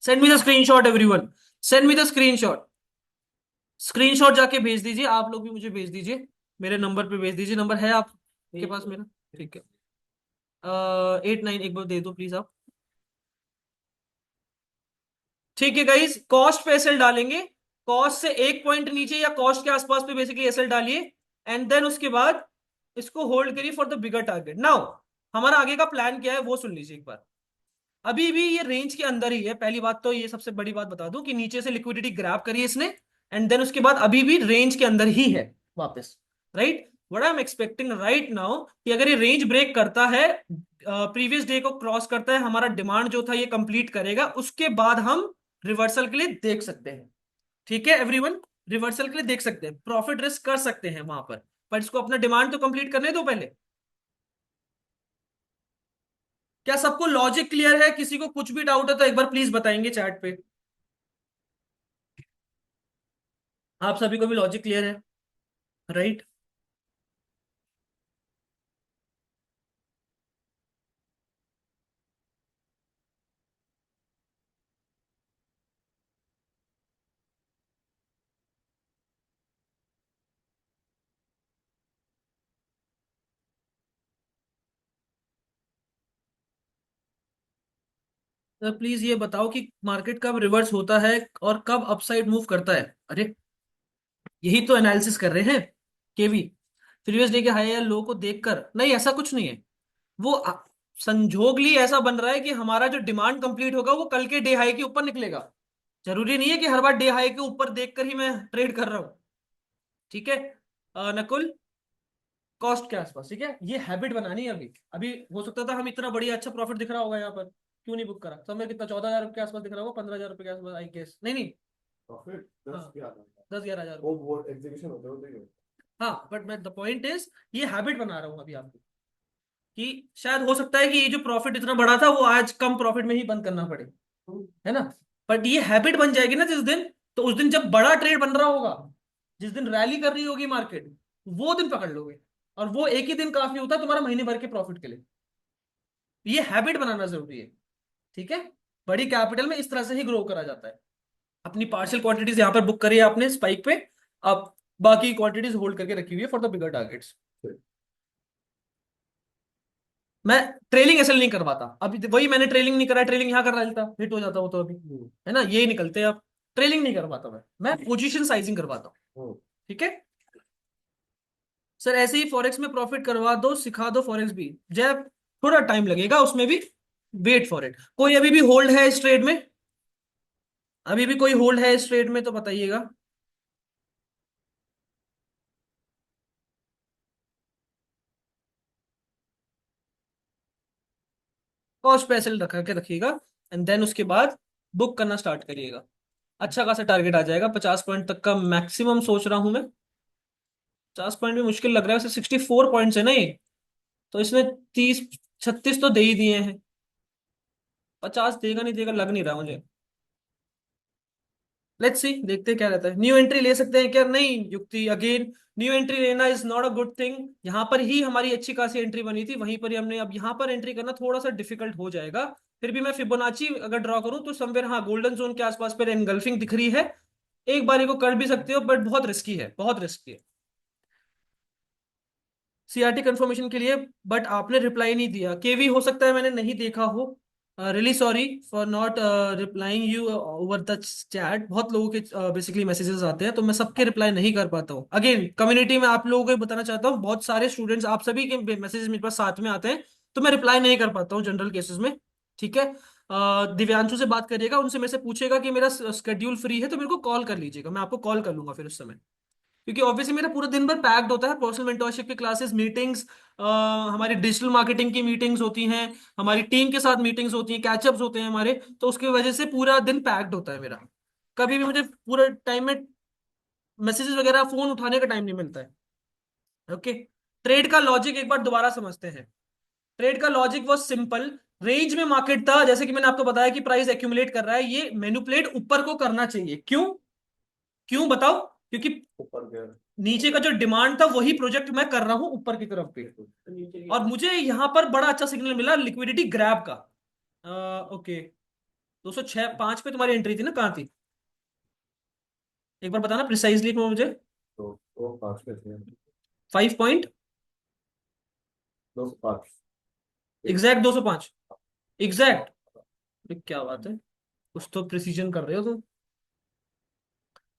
Send me the screenshot everyone, send me the screenshot. Screenshot जाके भेज दीजिए, आप लोग भी मुझे भेज दीजिए, मेरे नंबर पे भेज दीजिए। नंबर है आपके पास मेरा? ठीक है, 89 एक बार दे दो प्लीज आप। ठीक है गाइस, कॉस्ट पे एसएल डालेंगे, कॉस्ट से एक पॉइंट नीचे या कॉस्ट के आसपास पे बेसिकली एसएल डालिए, एंड देन उसके बाद इसको होल्ड करिए for the bigger target. Now हमारा आगे का प्लान क्या है वो सुन लीजिए एक बार। अभी भी ये रेंज के अंदर ही है, पहली बात तो ये सबसे बड़ी बात बता दूं कि नीचे से लिक्विडिटी ग्रैब करी है इसने, एंड देन उसके बाद अभी भी रेंज के अंदर ही है वापस, right. What I am expecting right now कि अगर ये रेंज ब्रेक करता है, प्रीवियस डे को क्रॉस करता है, हमारा डिमांड जो था ये कंप्लीट करेगा, उसके बाद हम रिवर्सल के लिए देख सकते हैं। ठीक है एवरीवन, रिवर्सल के लिए देख सकते हैं, प्रॉफिट रिस्क कर सकते हैं वहां पर इसको अपना डिमांड तो कंप्लीट करने दो पहले। क्या सबको लॉजिक क्लियर है? किसी को कुछ भी डाउट है तो एक बार प्लीज बताएंगे चैट पे। आप सभी को भी लॉजिक क्लियर है, राइट? तो प्लीज ये बताओ कि मार्केट कब रिवर्स होता है और कब अपसाइड मूव करता है। अरे यही तो एनालिसिस कर रहे हैं केवी। प्रीवियस डे के हाई या लो को देखकर नहीं, ऐसा कुछ नहीं है। वो संजोगली ऐसा बन रहा है कि हमारा जो डिमांड कंप्लीट होगा वो कल के डे हाई के ऊपर निकलेगा। जरूरी नहीं है कि हर बार डे हाई के ऊपर देखकर ही मैं ट्रेड कर रहा हूं। ठीक है नकुल, कॉस्ट के आसपास, ठीक है, ये हैबिट बनानी है। अभी अभी हो सकता था हम इतना बढ़िया अच्छा प्रॉफिट दिख रहा होगा यहाँ पर, क्यों नहीं बुक करा? समय कितना, 14,000 के आसपास दिख रहा होगा, 15,000 के आसपास आई गेस, नहीं नहीं, प्रॉफिट हाँ 10 के आता है। 10-11 हजार। वो एग्जीक्यूशन होता है वो देखो। हाँ बट मैं द पॉइंट इज, ये हैबिट बना रहा हूँ अभी आपको, कि शायद हो सकता है कि ये जो प्रॉफिट इतना बड़ा था वो आज कम प्रॉफिट में ही बंद करना पड़े, है ना। बट ये हैबिट बन जाएगी ना जिस दिन, तो उस दिन जब बड़ा ट्रेड बन रहा होगा, जिस दिन रैली कर रही होगी मार्केट, वो दिन पकड़ लोगे। और वो एक ही दिन काफी होता है तुम्हारा महीने भर के प्रॉफिट के लिए। ये हैबिट बनाना जरूरी है, ठीक है। बड़ी कैपिटल में इस तरह से ही ग्रो करा जाता है। अपनी पार्शियल क्वांटिटीज यहां पर बुक करी है आपने स्पाइक पे, अब बाकी क्वांटिटीज होल्ड करके रखी हुई है फॉर द बिगर टारगेट्स। मैं ट्रेलिंग एसएल नहीं करवाता, अभी वही मैंने ट्रेलिंग नहीं करा, ट्रेलिंग यहाँ कर रहा था, हिट हो जाता वो तो अभी, है ना, यही निकलते हैं अब। ट्रेलिंग नहीं करवाता मैं पोजीशन साइजिंग करवाता हूँ, ठीक है। सर ऐसे ही फॉरेक्स में प्रॉफिट करवा दो, सिखा दो फॉरेक्स भी। जब थोड़ा टाइम लगेगा उसमें भी, वेट फॉर इट। कोई अभी भी होल्ड है इस ट्रेड में? अभी भी कोई होल्ड है इस ट्रेड में तो बताइएगा। कॉस्ट पे ऐसे रखा के रखिएगा, एंड देन उसके बाद बुक करना स्टार्ट करिएगा। अच्छा खासा टारगेट आ जाएगा, 50 पॉइंट तक का मैक्सिमम सोच रहा हूं मैं। 50 पॉइंट भी मुश्किल लग रहा है, वैसे 64 पॉइंट्स है ना ये, तो इसने 30 36 तो दे ही दिए हैं। 50 देगा नहीं देगा लग नहीं रहा मुझे। लेट्स सी, देखते हैं क्या रहता है। न्यू एंट्री ले सकते हैं क्या? नहीं युक्ति, अगेन न्यू एंट्री लेना is not a good thing. यहाँ पर ही हमारी अच्छी खासी एंट्री बनी थी, वहीं पर ही हमने, अब यहाँ पर एंट्री करना थोड़ा सा डिफिकल्ट हो जाएगा। फिर भी मैं फिबोनाची अगर ड्रॉ करूं तो समवेयर, हाँ, गोल्डन जोन के आसपास पर एनगल्फिंग दिख रही है। एक बार को कर भी सकते हो, बट बहुत रिस्की है, बहुत रिस्की है। सीआरटी कंफर्मेशन के लिए, बट आपने रिप्लाई नहीं दिया। केवी हो सकता है मैंने नहीं देखा हो, really sorry for not replying you over the chat. बहुत लोगों के बेसिकली मैसेजेस आते हैं, तो मैं सबके रिप्लाई नहीं कर पाता हूँ। अगेन कम्युनिटी में आप लोगों को बताना चाहता हूँ, बहुत सारे स्टूडेंट्स, आप सभी के मैसेजेस मेरे पास साथ में आते हैं, तो मैं रिप्लाई नहीं कर पाता हूँ जनरल केसेस में। ठीक है, दिव्यांशु से बात करिएगा, उनसे मेरे से पूछेगा कि मेरा स्केड्यूल फ्री है तो मेरे को कॉल कर लीजिएगा, मैं आपको कॉल कर लूंगा फिर उस समय। क्योंकि ऑब्वियसली मेरा पूरा दिन भर पैक्ड होता है, पर्सनल मेंटरशिप की क्लासेस, मीटिंग्स, हमारी डिजिटल मार्केटिंग की मीटिंग्स होती हैं, हमारी टीम के साथ मीटिंग्स होती हैं, कैचअप्स होते हैं हमारे, तो उसकी वजह से पूरा दिन पैक्ड होता है मेरा। कभी भी मुझे पूरे टाइम में मैसेजेस वगैरह, फोन उठाने का टाइम नहीं मिलता है। ओके, ट्रेड का लॉजिक एक बार दोबारा समझते हैं। ट्रेड का लॉजिक वो सिंपल, रेंज में मार्केट था, जैसे कि मैंने आपको बताया कि प्राइस एक्यूमुलेट कर रहा है, ये मैनिपुलेट ऊपर को करना चाहिए। क्यों? क्यों बताओ? क्योंकि ऊपर गया। नीचे का जो डिमांड था वही प्रोजेक्ट मैं कर रहा हूं ऊपर की तरफ पे, और मुझे यहां पर बड़ा अच्छा सिग्नल मिला लिक्विडिटी ग्रैब का। ओके, 206 5 पे तुम्हारी एंट्री थी ना, कहाँ थी? एक बार बताना प्रिसाइजली मुझे। तो वो 5 पे थे। 5 पॉइंट 205। Exact, 205 exact. क्या बात है, कुछ तो प्रिसीजन कर रहे हो तुम।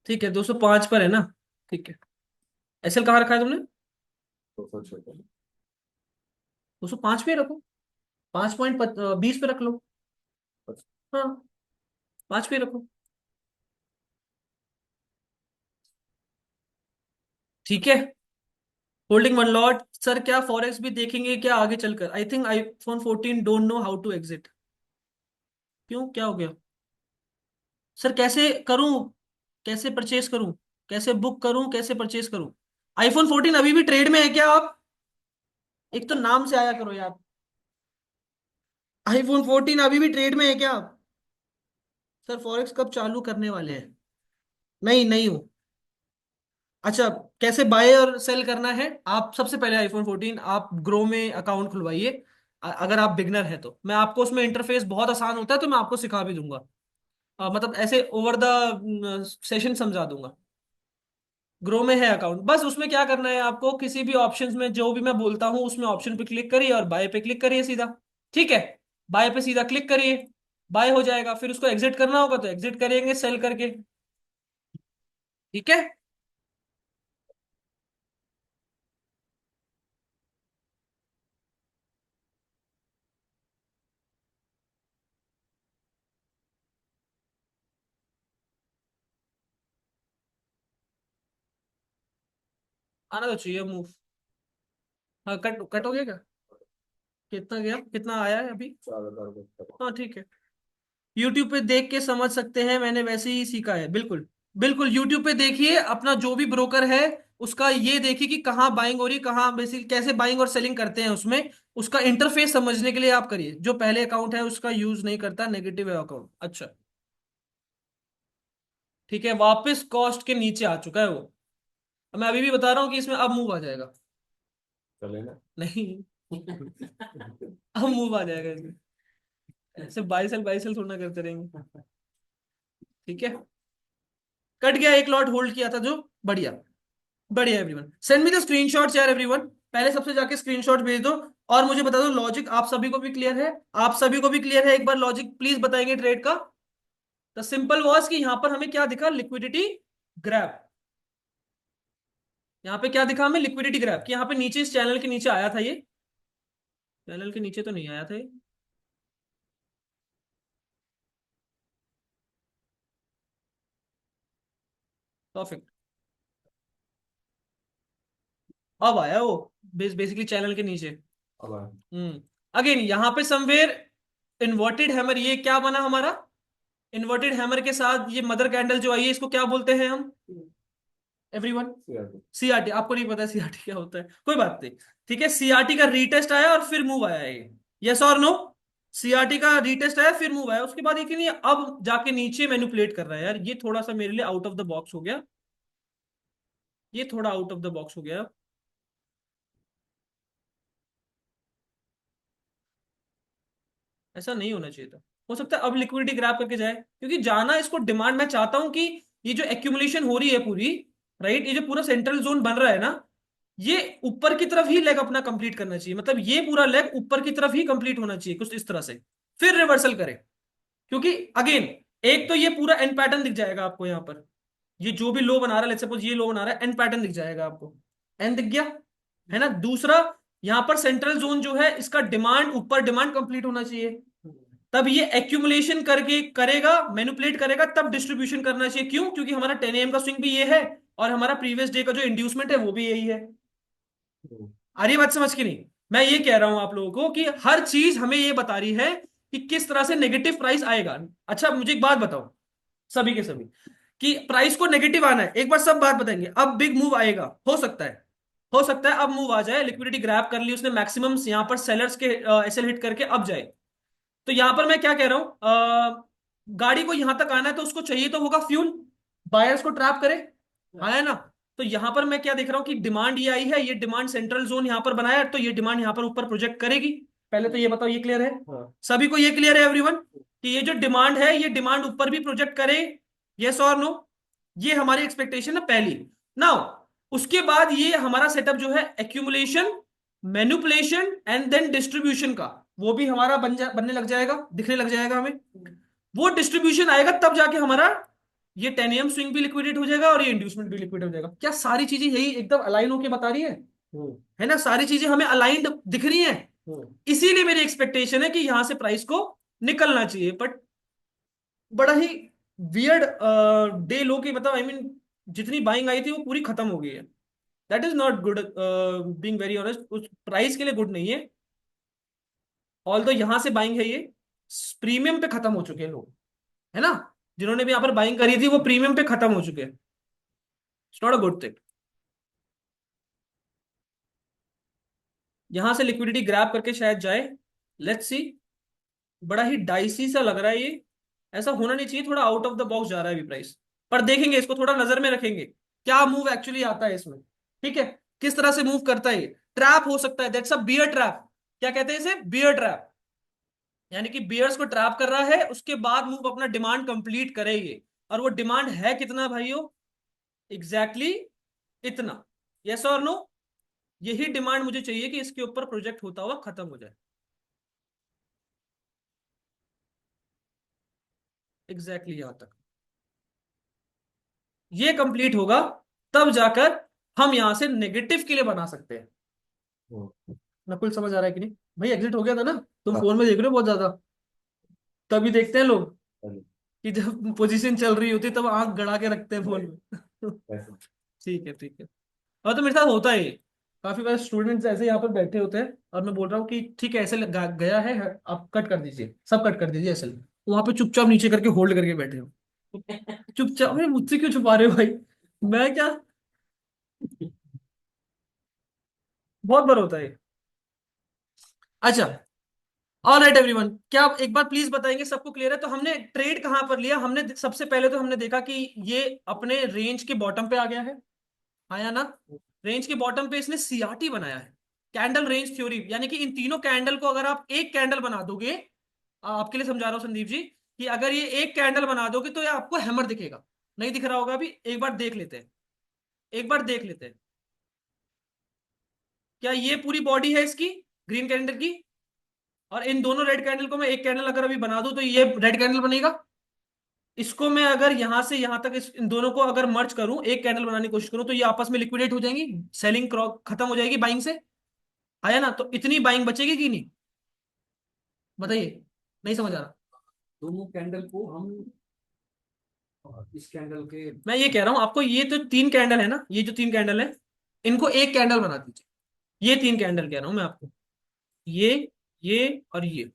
ठीक है, 205 पर है ना? ठीक है, एसएल कहाँ रखा है तुमने? 206 पे। 205 पे रखो, 5.20 पे रख लो। हाँ, 5 पे रखो। ठीक है, होल्डिंग वन लॉट। सर क्या फॉरेक्स भी देखेंगे क्या आगे चलकर? I think iPhone 14 don't know how to exit. क्यों, क्या हो गया? सर कैसे करूं, कैसे परचेस करूं, कैसे बुक करूं, कैसे परचेस करूं? आईफोन 14 अभी भी ट्रेड में है क्या आप? एक तो नाम से आया करो यार। आईफोन 14 अभी भी ट्रेड में है क्या आप? सर फॉरेक्स कब चालू करने वाले हैं? नहीं, नहीं हूं। अच्छा, कैसे बाय और सेल करना है? आप सबसे पहले आईफोन 14 आप ग्रो में अकाउंट खुलवाइए। अगर आप बिगनर हैं तो मैं आपको उसमें इंटरफेस बहुत आसान होता है, तो मैं आपको सिखा भी दूंगा। मतलब ऐसे ओवर द सेशन समझा दूंगा। ग्रो में है अकाउंट, बस उसमें क्या करना है आपको, किसी भी ऑप्शंस में जो भी मैं बोलता हूँ उसमें ऑप्शन पे क्लिक करिए और बाय पे क्लिक करिए सीधा। ठीक है, बाय पे सीधा क्लिक करिए, बाय हो जाएगा, फिर उसको एग्जिट करना होगा तो एग्जिट करेंगे सेल करके। ठीक है, आना तो चाहिए मूव। हाँ, कट कट हो गया क्या? कितना गया, कितना आया है अभी? 4,000 हाँ ठीक है, यूट्यूब पे देख के समझ सकते हैं, मैंने वैसे ही सीखा है। बिल्कुल बिल्कुल, यूट्यूब पे देखिए, अपना जो भी ब्रोकर है उसका ये देखिए कि कहाँ बाइंग हो रही, कहाँ बेसिक कैसे बाइंग और सेलिंग करते हैं, उसमें उसका इंटरफेस समझने के लिए आप करिए। जो पहले अकाउंट है उसका यूज नहीं करता, नेगेटिव है अकाउंट। अच्छा, ठीक है, वापस कॉस्ट के नीचे आ चुका है वो। मैं अभी भी बता रहा हूँ कि इसमें अब मूव आ जाएगा। चले ना। नहीं, अब मूव आ जाएगा इसमें। ऐसे बाई सेल थोड़ा ना करते रहेंगे। ठीक है, कट गया, एक लॉट होल्ड किया था जो। बढ़िया, बढ़िया everyone, send me the screenshots यार एवरीवन। पहले सबसे जाके स्क्रीनशॉट भेज दो, और मुझे बता दो लॉजिक आप सभी को भी क्लियर है? आप सभी को भी क्लियर है? एक बार लॉजिक प्लीज बताएंगे ट्रेड का। द सिंपल वॉज कि यहां पर हमें क्या दिखा, लिक्विडिटी ग्रैब। यहाँ पे क्या दिखा हमें, लिक्विडिटी ग्रैब, कि यहाँ पे नीचे इस चैनल के नीचे आया था ये। चैनल के नीचे तो नहीं आया था ये। परफेक्ट, अब आया वो बेसिकली चैनल के नीचे। अब आया। अगेन यहाँ पे समवेयर इन्वर्टेड हैमर, ये क्या बना हमारा? इन्वर्टेड हैमर के साथ ये मदर कैंडल जो आई है, इसको क्या बोलते हैं हम एवरीवन? CRT। सीआरटी। आपको नहीं पता सीआरटी क्या होता है, कोई बात नहीं। ठीक है, सीआरटी का रीटेस्ट आया और फिर मूव आया ये, यस और नो? सीआरटी का रीटेस्ट आया फिर मूव आया, उसके बाद ये नहीं अब जाके नीचे मैनिपुलेट कर रहा है यार, ये थोड़ा सा मेरे लिए आउट ऑफ द बॉक्स हो गया, ये थोड़ा आउट ऑफ द बॉक्स हो गया। ऐसा नहीं होना चाहिए था। हो सकता है अब लिक्विडिटी ग्रैब करके जाए, क्योंकि जाना इसको डिमांड, मैं चाहता हूं कि ये जो एक्यूमुलेशन हो रही है पूरी, राइट, ये जो पूरा सेंट्रल जोन बन रहा है ना, ये ऊपर की तरफ ही लेग अपना कंप्लीट करना चाहिए, मतलब ये पूरा लेग ऊपर की तरफ ही कंप्लीट होना चाहिए कुछ इस तरह से, फिर रिवर्सल करे। क्योंकि अगेन, एक तो ये पूरा एन पैटर्न दिख जाएगा आपको यहाँ पर, ये जो भी लो बना रहा है, लेट्स सपोज ये लो बना रहा है, एन पैटर्न दिख जाएगा आपको, एन दिख गया है ना। दूसरा, यहाँ पर सेंट्रल जोन जो है इसका डिमांड, ऊपर डिमांड कंप्लीट होना चाहिए, तब ये एक्यूमुलेशन करके करेगा, मैनिपुलेट करेगा, तब डिस्ट्रीब्यूशन करना चाहिए। क्यों? क्योंकि हमारा 10 AM का स्विंग भी ये है, और हमारा प्रीवियस डे का जो इंड्यूसमेंट है वो भी यही है। आ रही है बात समझ की नहीं? मैं ये कह रहा हूं आप लोगों को कि हर चीज हमें ये बता रही है कि किस तरह से नेगेटिव प्राइस आएगा। अच्छा मुझे एक बात बताओ, सभी के सभी, कि प्राइस को नेगेटिव आना है, एक बार सब बात बताएंगे। अब बिग मूव आएगा, हो सकता है, हो सकता है अब मूव आ जाए, लिक्विडिटी ग्रैब कर ली उसने मैक्सिमम, यहां पर सेलर्स के एसएल हिट करके अब जाए। तो यहां पर मैं क्या कह रहा हूं, गाड़ी को यहां तक आना है तो उसको चाहिए तो होगा फ्यूल, बायर्स को ट्रैप करे, आया ना। तो यहां पर मैं क्या देख रहा हूं कि डिमांड ये आई है, ये डिमांड सेंट्रल जोन यहां पर बनाया है, तो ये डिमांड यहां पर ऊपर प्रोजेक्ट करेगी। पहले तो ये बताओ, ये क्लियर है? हाँ। सभी को ये क्लियर है एवरीवन, कि ये जो डिमांड है ये डिमांड ऊपर भी प्रोजेक्ट करे, यस और नो? ये हमारी एक्सपेक्टेशन है पहली। नाउ उसके बाद ये हमारा सेटअप जो है accumulation, manipulation and then distribution का, वो भी हमारा बनने लग जाएगा, दिखने लग जाएगा हमें। वो डिस्ट्रीब्यूशन आएगा तब जाके हमारा ये 10 AM स्विंग भी लिक्विडेट हो जाएगा और ये इंड्यूसमेंट भी लिक्विडेट हो जाएगा। क्या सारी चीजें यही एकदम अलाइन होके बता रही है ना? सारी चीजें हमें अलाइंड दिख रही हैं। इसीलिए मेरी एक्सपेक्टेशन है कि यहां से प्राइस को निकलना चाहिए, बट बड़ा ही वियर्ड डे लो की, मतलब आई मीन जितनी बाइंग आई थी वो पूरी खत्म हो गई है। That is not good, being very honest, उस प्राइस के लिए गुड नहीं है। ऑल दो यहां से बाइंग है ये, प्रीमियम पे खत्म हो चुके हैं लोग, है ना, जिन्होंने भी यहाँ पर बाइंग करी थी वो प्रीमियम पे खत्म हो चुके हैं। It's not a good thing. यहां से लिक्विडिटी ग्रैब करके शायद जाए, लेट्स सी। बड़ा ही डाइसी सा लग रहा है ये, ऐसा होना नहीं चाहिए, थोड़ा आउट ऑफ द बॉक्स जा रहा है अभी प्राइस, पर देखेंगे इसको, थोड़ा नजर में रखेंगे क्या मूव एक्चुअली आता है इसमें। ठीक है, किस तरह से मूव करता है ये, ट्रैप हो सकता है, दैट्स अ बियर ट्रैप। क्या कहते हैं इसे? बियर ट्रैप, यानी कि बियर्स को ट्रैप कर रहा है, उसके बाद मूव अपना डिमांड कंप्लीट करेंगे। और वो डिमांड है कितना भाइयों? एग्जैक्टली इतना, यस और नो? यही डिमांड मुझे चाहिए कि इसके ऊपर प्रोजेक्ट होता हुआ खत्म हो जाए, एग्जैक्टली यहां तक ये कंप्लीट होगा, तब जाकर हम यहां से नेगेटिव के लिए बना सकते हैं। नकुल समझ आ रहा है कि नहीं? भाई एग्जिट हो गया था ना, तुम हाँ। फोन में देख रहे हो बहुत ज्यादा, तभी देखते हैं लोग हाँ। कि जब पोजीशन चल रही होती है तब आंख गड़ा के रखते हैं फोन में। ऐसे। ठीक है ठीक है। और तो मेरे साथ होता है ये। काफी बार स्टूडेंट्स ऐसे यहाँ पर बैठे होते हैं और मैं बोल रहा हूँ कि ठीक है ऐसे गया है, आप कट कर दीजिए, सब कट कर दीजिए ऐसे, वहां पे चुपचाप नीचे करके होल्ड करके बैठे हो, चुपचाप। अरे मुझसे क्यों छुपा रहे हो भाई? मैं क्या, बहुत बार होता है। अच्छा, ऑल राइट एवरीवन, क्या आप एक बार प्लीज बताएंगे, सबको क्लियर है? तो हमने ट्रेड कहां पर लिया? हमने सबसे पहले तो हमने देखा कि ये अपने रेंज के बॉटम पे आ गया है, आया ना? रेंज के बॉटम पे इसने सीआरटी बनाया है, कैंडल रेंज थ्योरी, यानी कि इन तीनों कैंडल को अगर आप एक कैंडल बना दोगे, आपके लिए समझा रहा हूं संदीप जी, कि अगर ये एक कैंडल बना दोगे तो ये आपको हैमर दिखेगा, नहीं दिख रहा होगा अभी, एक बार देख लेते हैं, एक बार देख लेते हैं। क्या ये पूरी बॉडी है इसकी, ग्रीन कैंडल की? और इन दोनों रेड कैंडल को मैं एक कैंडल अगर अभी बना दूं तो ये रेड कैंडल बनेगा। इसको मैं अगर यहां से यहां तक इन दोनों को अगर मर्ज करूं, एक कैंडल बनाने की कोशिश करूं, तो ये आपस में लिक्विडेट हो जाएंगी, सेलिंग खत्म हो जाएगी बाइंग से, आया ना? तो इतनी बाइंग बचेगी कि नहीं, बताइए, नहीं समझ आ रहा? दोनों कैंडल को हम इस कैंडल के मैं ये कह रहा हूं आपको, ये तो तीन कैंडल है ना, ये जो तीन कैंडल है, इनको एक कैंडल बना दीजिए। ये तीन कैंडल कह रहा हूं मैं आपको, ये और ये,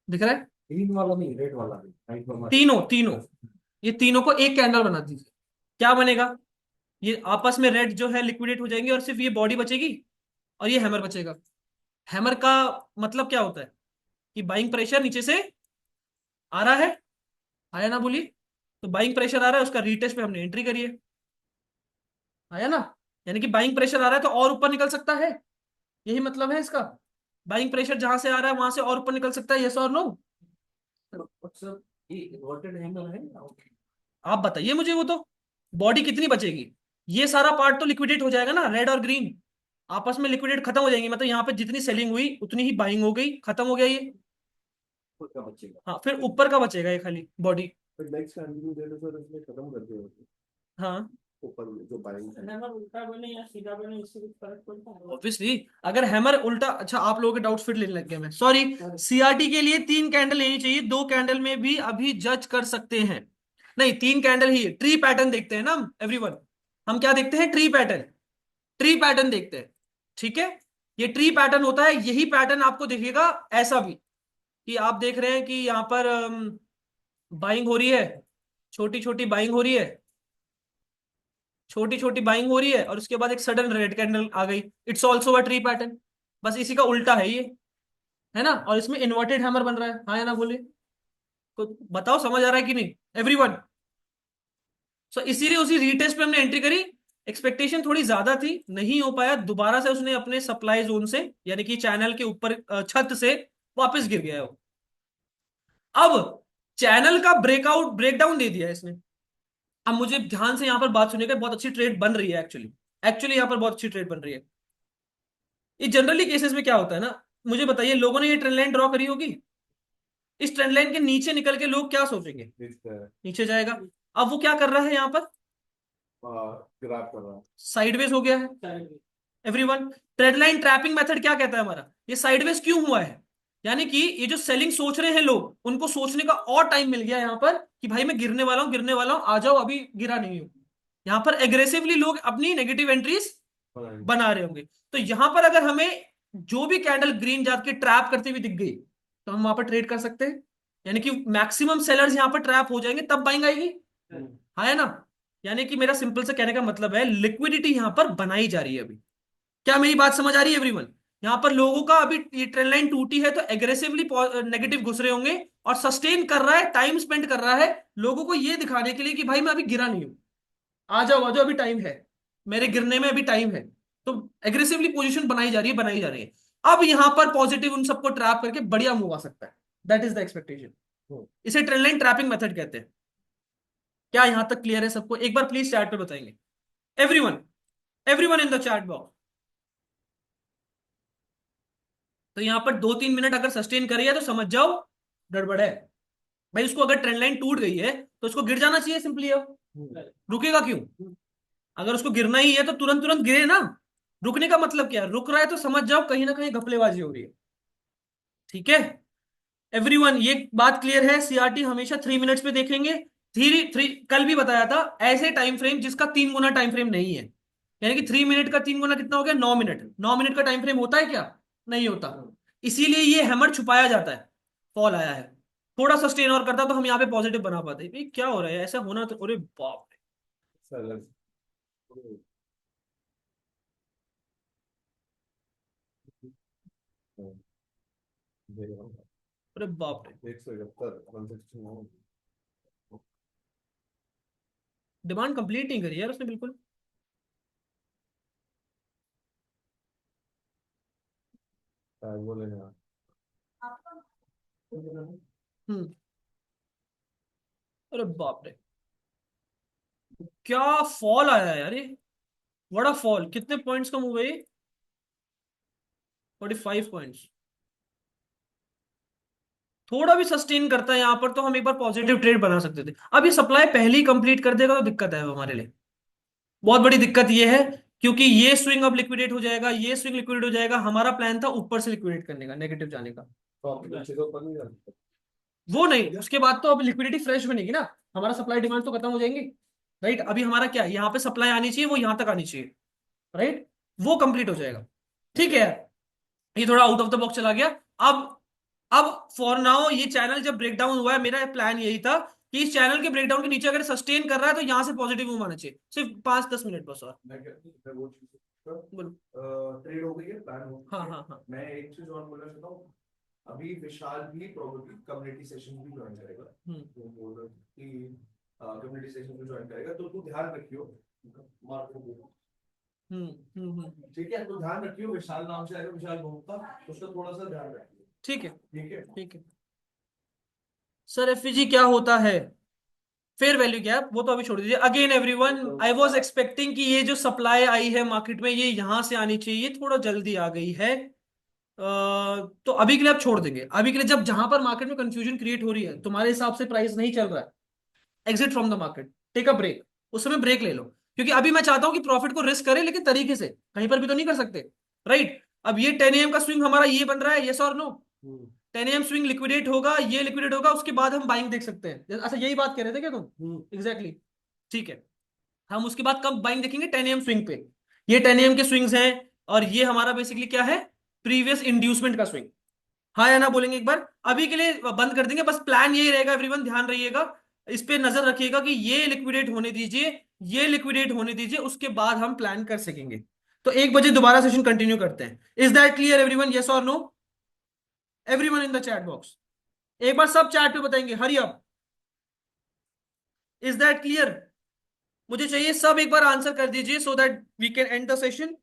दिख रहा है? ग्रीन वाला नहीं, रेड वाला नहीं, राइट वाला। तीनों तीनों, ये तीनों को एक कैंडल बना दीजिए। क्या बनेगा? ये आपस में रेड जो है लिक्विडेट हो जाएंगे और सिर्फ ये बॉडी बचेगी और ये हैमर बचेगा। हैमर का मतलब क्या होता है कि बाइंग प्रेशर नीचे से आ रहा है, आया ना बोलिए? तो बाइंग प्रेशर आ रहा है, उसका रीटेस्ट पे हमने एंट्री करी है, आया ना? यानी कि बाइंग प्रेशर आ रहा है तो और ऊपर निकल सकता है, यही मतलब है इसका। बाइंग प्रेशर जहां से आ रहा है वहां से और ऊपर निकल सकता है, यस और नो? सर ये इन्वर्टेड हैमर है। आप बताइए मुझे, वो तो बॉडी कितनी बचेगी? ये सारा पार्ट तो लिक्विडेट हो जाएगा ना, रेड और ग्रीन आपस में लिक्विडेट खत्म हो जाएंगे, मतलब यहाँ पे जितनी सेलिंग हुई उतनी ही बाइंग हो गई, खत्म हो गया ये। खुद का बचेगा। हाँ, फिर ऊपर का बचेगा ये खाली बॉडी। फिर नेक्स्ट कंटिन्यू दे दो सर, इसमें खत्म कर दो हाँ, ऊपर में जो बाइंग है। हैमर उल्टा बने या सीधा बने, इससे कुछ फर्क पड़ता है? ऑब्वियसली अगर हैमर उल्टा, अच्छा आप लोगों के डाउट्स फिर लेने लग गया मैं, सॉरी। सीआरटी के लिए 3 कैंडल लेनी चाहिए, 2 कैंडल में भी अभी जज कर सकते हैं। नहीं, 3 कैंडल ही। ट्री पैटर्न देखते हैं ना हम, एवरीवन। हम क्या देखते हैं? Tree pattern. ट्री पैटर्न देखते हैं, ठीक है? ये ट्री पैटर्न होता है, यही पैटर्न आपको दिखेगा ऐसा भी, कि आप देख रहे हैं कि यहाँ पर बाइंग हो रही है, छोटी छोटी बाइंग हो रही है, छोटी छोटी बाइंग हो रही है, और उसके बाद एक सडन रेड कैंडल आ गई। It's also a tree pattern, बस इसी का उल्टा है ये, है ना? और इसमें इन्वर्टेड हैमर बन रहा है, हाँ या ना बोलिए? तो बताओ समझ आ रहा है कि नहीं एवरीवन? सो इसीलिए उसी रीटेस्ट पे हमने एंट्री करी। एक्सपेक्टेशन थोड़ी ज्यादा थी, नहीं हो पाया, दोबारा से उसने अपने सप्लाई जोन से, यानी कि चैनल के ऊपर छत से वापस गिर गया है वो। अब चैनल का ब्रेकआउट, ब्रेकडाउन दे दिया है इसने। अब मुझे ध्यान से यहां पर बात सुनिएगा, बहुत अच्छी ट्रेड बन रही है एक्चुअली। एक्चुअली यहां पर बहुत अच्छी ट्रेड बन रही है। ये जनरली केसेस में क्या होता है ना, मुझे बताइए, लोगों ने ये ट्रेंड लाइन ड्रॉ करी होगी, इस ट्रेंड लाइन के नीचे निकल के लोग क्या सोचेंगे? नीचे जाएगा। अब वो क्या कर रहा है यहाँ पर? ग्राफ कर रहा है। साइडवेज हो गया है everyone. Trend line trapping method क्या कहता है हमारा? ये साइडवेज क्यों हुआ है? यानी कि ये जो सेलिंग सोच रहे हैं लोग, उनको सोचने का और टाइम मिल गया यहाँ पर कि भाई मैं गिरने वाला हूं, गिरने वाला हूं, आ जाओ, अभी गिरा नहीं हूं। यहाँ पर एग्रेसिवली लोग अपनी नेगेटिव एंट्रीज बना रहे होंगे। तो यहां पर अगर हमें जो भी कैंडल ग्रीन जाके ट्रैप करती हुई दिख गई, तो हम वहां पर ट्रेड कर सकते हैं। यानी कि मैक्सिमम सेलर्स यहां पर ट्रैप हो जाएंगे, तब बाइंग आएगी, हाँ है ना? यानी कि मेरा सिंपल से कहने का मतलब है, लिक्विडिटी यहां पर बनाई जा रही है अभी। क्या मेरी बात समझ आ रही है एवरीवन? यहाँ पर लोगों का अभी ये ट्रेंड लाइन टूटी है तो एग्रेसिवली नेगेटिव घुस रहे होंगे, और सस्टेन कर रहा है, टाइम स्पेंड कर रहा है लोगों को ये दिखाने के लिए कि भाई मैं अभी गिरा नहीं हूं, आ जाओ अभी टाइम है, मेरे गिरने में अभी टाइम है। तो एग्रेसिवली पोजीशन बनाई जा रही है, बनाई जा रही है। अब यहां पर पॉजिटिव उन सबको ट्रैप करके बढ़िया मूव आ सकता है। That is the expectation. इसे ट्रेंड लाइन ट्रैपिंग मेथड कहते हैं। क्या यहां तक क्लियर है सबको? एक बार प्लीज चैट पे बताएंगे everyone, everyone in the chat box. तो यहां पर 2-3 मिनट अगर सस्टेन करिए तो समझ जाओ गड़बड़ है भाई। उसको अगर ट्रेंड लाइन टूट गई है तो उसको गिर जाना चाहिए सिंपली। अब रुकेगा क्यों? अगर उसको गिरना ही है तो तुरंत तुरंत गिरे ना। रुकने का मतलब क्या है? रुक रहा है तो समझ जाओ कहीं ना कहीं घपलेबाजी हो रही है, ठीक है एवरीवन? ये बात क्लियर है? सीआरटी हमेशा 3 मिनट्स पे देखेंगे। थ्री थ्री कल भी बताया था, ऐसे टाइम फ्रेम जिसका 3 गुना टाइम फ्रेम नहीं है। यानी कि 3 मिनट का 3 गुना कितना हो गया? 9 मिनट। 9 मिनट का टाइम फ्रेम होता है क्या? नहीं होता। इसीलिए ये हैमर छुपाया जाता है। फॉल आया है, थोड़ा सस्टेन और करता तो हम यहाँ पे पॉजिटिव बना पाते। भाई क्या हो रहा है? ऐसा होना तो, अरे बाप रे, सर अरे बाप रे। 171 169। डिमांड कंप्लीट नहीं करी यार उसने बिल्कुल। बोले ना। हम्म। अरे बाप रे, क्या फॉल आया है यार ये, बड़ा फॉल। कितने पॉइंट्स का मूव है ये? 45 पॉइंट्स। थोड़ा भी सस्टेन करता है यहाँ पर तो हम एक बार पॉजिटिव ट्रेड बना सकते थे। अब ये सप्लाई पहले ही कंप्लीट कर देगा तो दिक्कत है हमारे लिए, बहुत बड़ी दिक्कत ये है। क्योंकि ये स्विंग अब लिक्विडेट हो जाएगा, ये स्विंग लिक्विडेट हो जाएगा। हमारा प्लान था ऊपर से लिक्विडेट करने का, नेगेटिव जाने का। तो आप नीचे तो ऊपर नहीं जा सकते। वो नहीं, उसके बाद तो अब लिक्विडिटी फ्रेश बनेगी ना, हमारा सप्लाई डिमांड तो खत्म हो जाएंगे, राइट? अभी हमारा क्या है, यहाँ पे सप्लाई आनी चाहिए, वो यहाँ तक आनी चाहिए, राइट? वो कंप्लीट हो जाएगा, ठीक है। ये थोड़ा आउट ऑफ द बॉक्स चला गया। अब अब फॉर नाउ ये चैनल जब ब्रेकडाउन हुआ है, मेरा प्लान यही था कि इस चैनल के ब्रेकडाउन के नीचे अगर सस्टेन कर रहा है तो यहां से पॉजिटिव मूव आना चाहिए, सिर्फ 5-10 मिनट बस। और मैं वो चीज बोलो। ट्रेड हो गई है, प्लान हो गई हाँ है। हाँ हाँ। मैं एक चीज और बोलना चाहता हूँ, अभी विशाल भी प्रोबेबली कम्युनिटी सेशन भी ज्वाइन करेगा। तो बोल रहा कि कम्युनिटी सेशन भी ज्वाइन करेगा, तो तू ध्यान रखियो मार्केट। ठीक है, तो ध्यान रखियो, विशाल नाम से आएगा, विशाल भोक्ता, उसका थोड़ा सा ध्यान रखियो। ठीक है ठीक है। ठीक है। सर एफवीजी क्या होता है? फेयर वैल्यू गैप, वो तो अभी छोड़ दीजिए। Again everyone, I was expecting कि ये जो सप्लाई आई है मार्केट में ये यहां से आनी चाहिए, थोड़ा जल्दी आ गई है। तो अभी के लिए आप छोड़ देंगे। अभी के लिए जब जहां पर मार्केट में कंफ्यूजन क्रिएट हो रही है, तुम्हारे हिसाब से प्राइस नहीं चल रहा है, exit from the market, take a break, उस समय ब्रेक ले लो। क्योंकि अभी मैं चाहता हूं कि प्रॉफिट को रिस्क करें, लेकिन तरीके से, कहीं पर भी तो नहीं कर सकते, राइट? अब ये 10 AM का स्विंग हमारा ये बन रहा है, यस और नो? 10 AM स्विंग लिक्विडेट होगा, ये लिक्विडेट होगा, उसके बाद हम बाइंग देख सकते हैं। अच्छा यही बात कह रहे थे क्या तुम? एग्जैक्टली ठीक है। हम उसके बाद कब बाइंग देखेंगे? 10 AM स्विंग पे। ये 10 AM के स्विंग्स हैं, और ये हमारा बेसिकली क्या है? प्रीवियस इंड्यूसमेंट का स्विंग। हाँ या ना बोलेंगे एक बार? अभी के लिए बंद कर देंगे, बस प्लान यही रहेगा एवरीवन, ध्यान रहिएगा, इस पे नजर रखिएगा कि ये लिक्विडेट होने दीजिए, ये लिक्विडेट होने दीजिए, उसके बाद हम प्लान कर सकेंगे। तो 1 बजे दोबारा सेशन कंटिन्यू करते हैं। Is that clear everyone? Yes और no? Everyone in the chat box, एक बार सब चैट पे बताएंगे, hurry up. Is that clear? मुझे चाहिए सब एक बार आंसर कर दीजिए, so that we can end the session.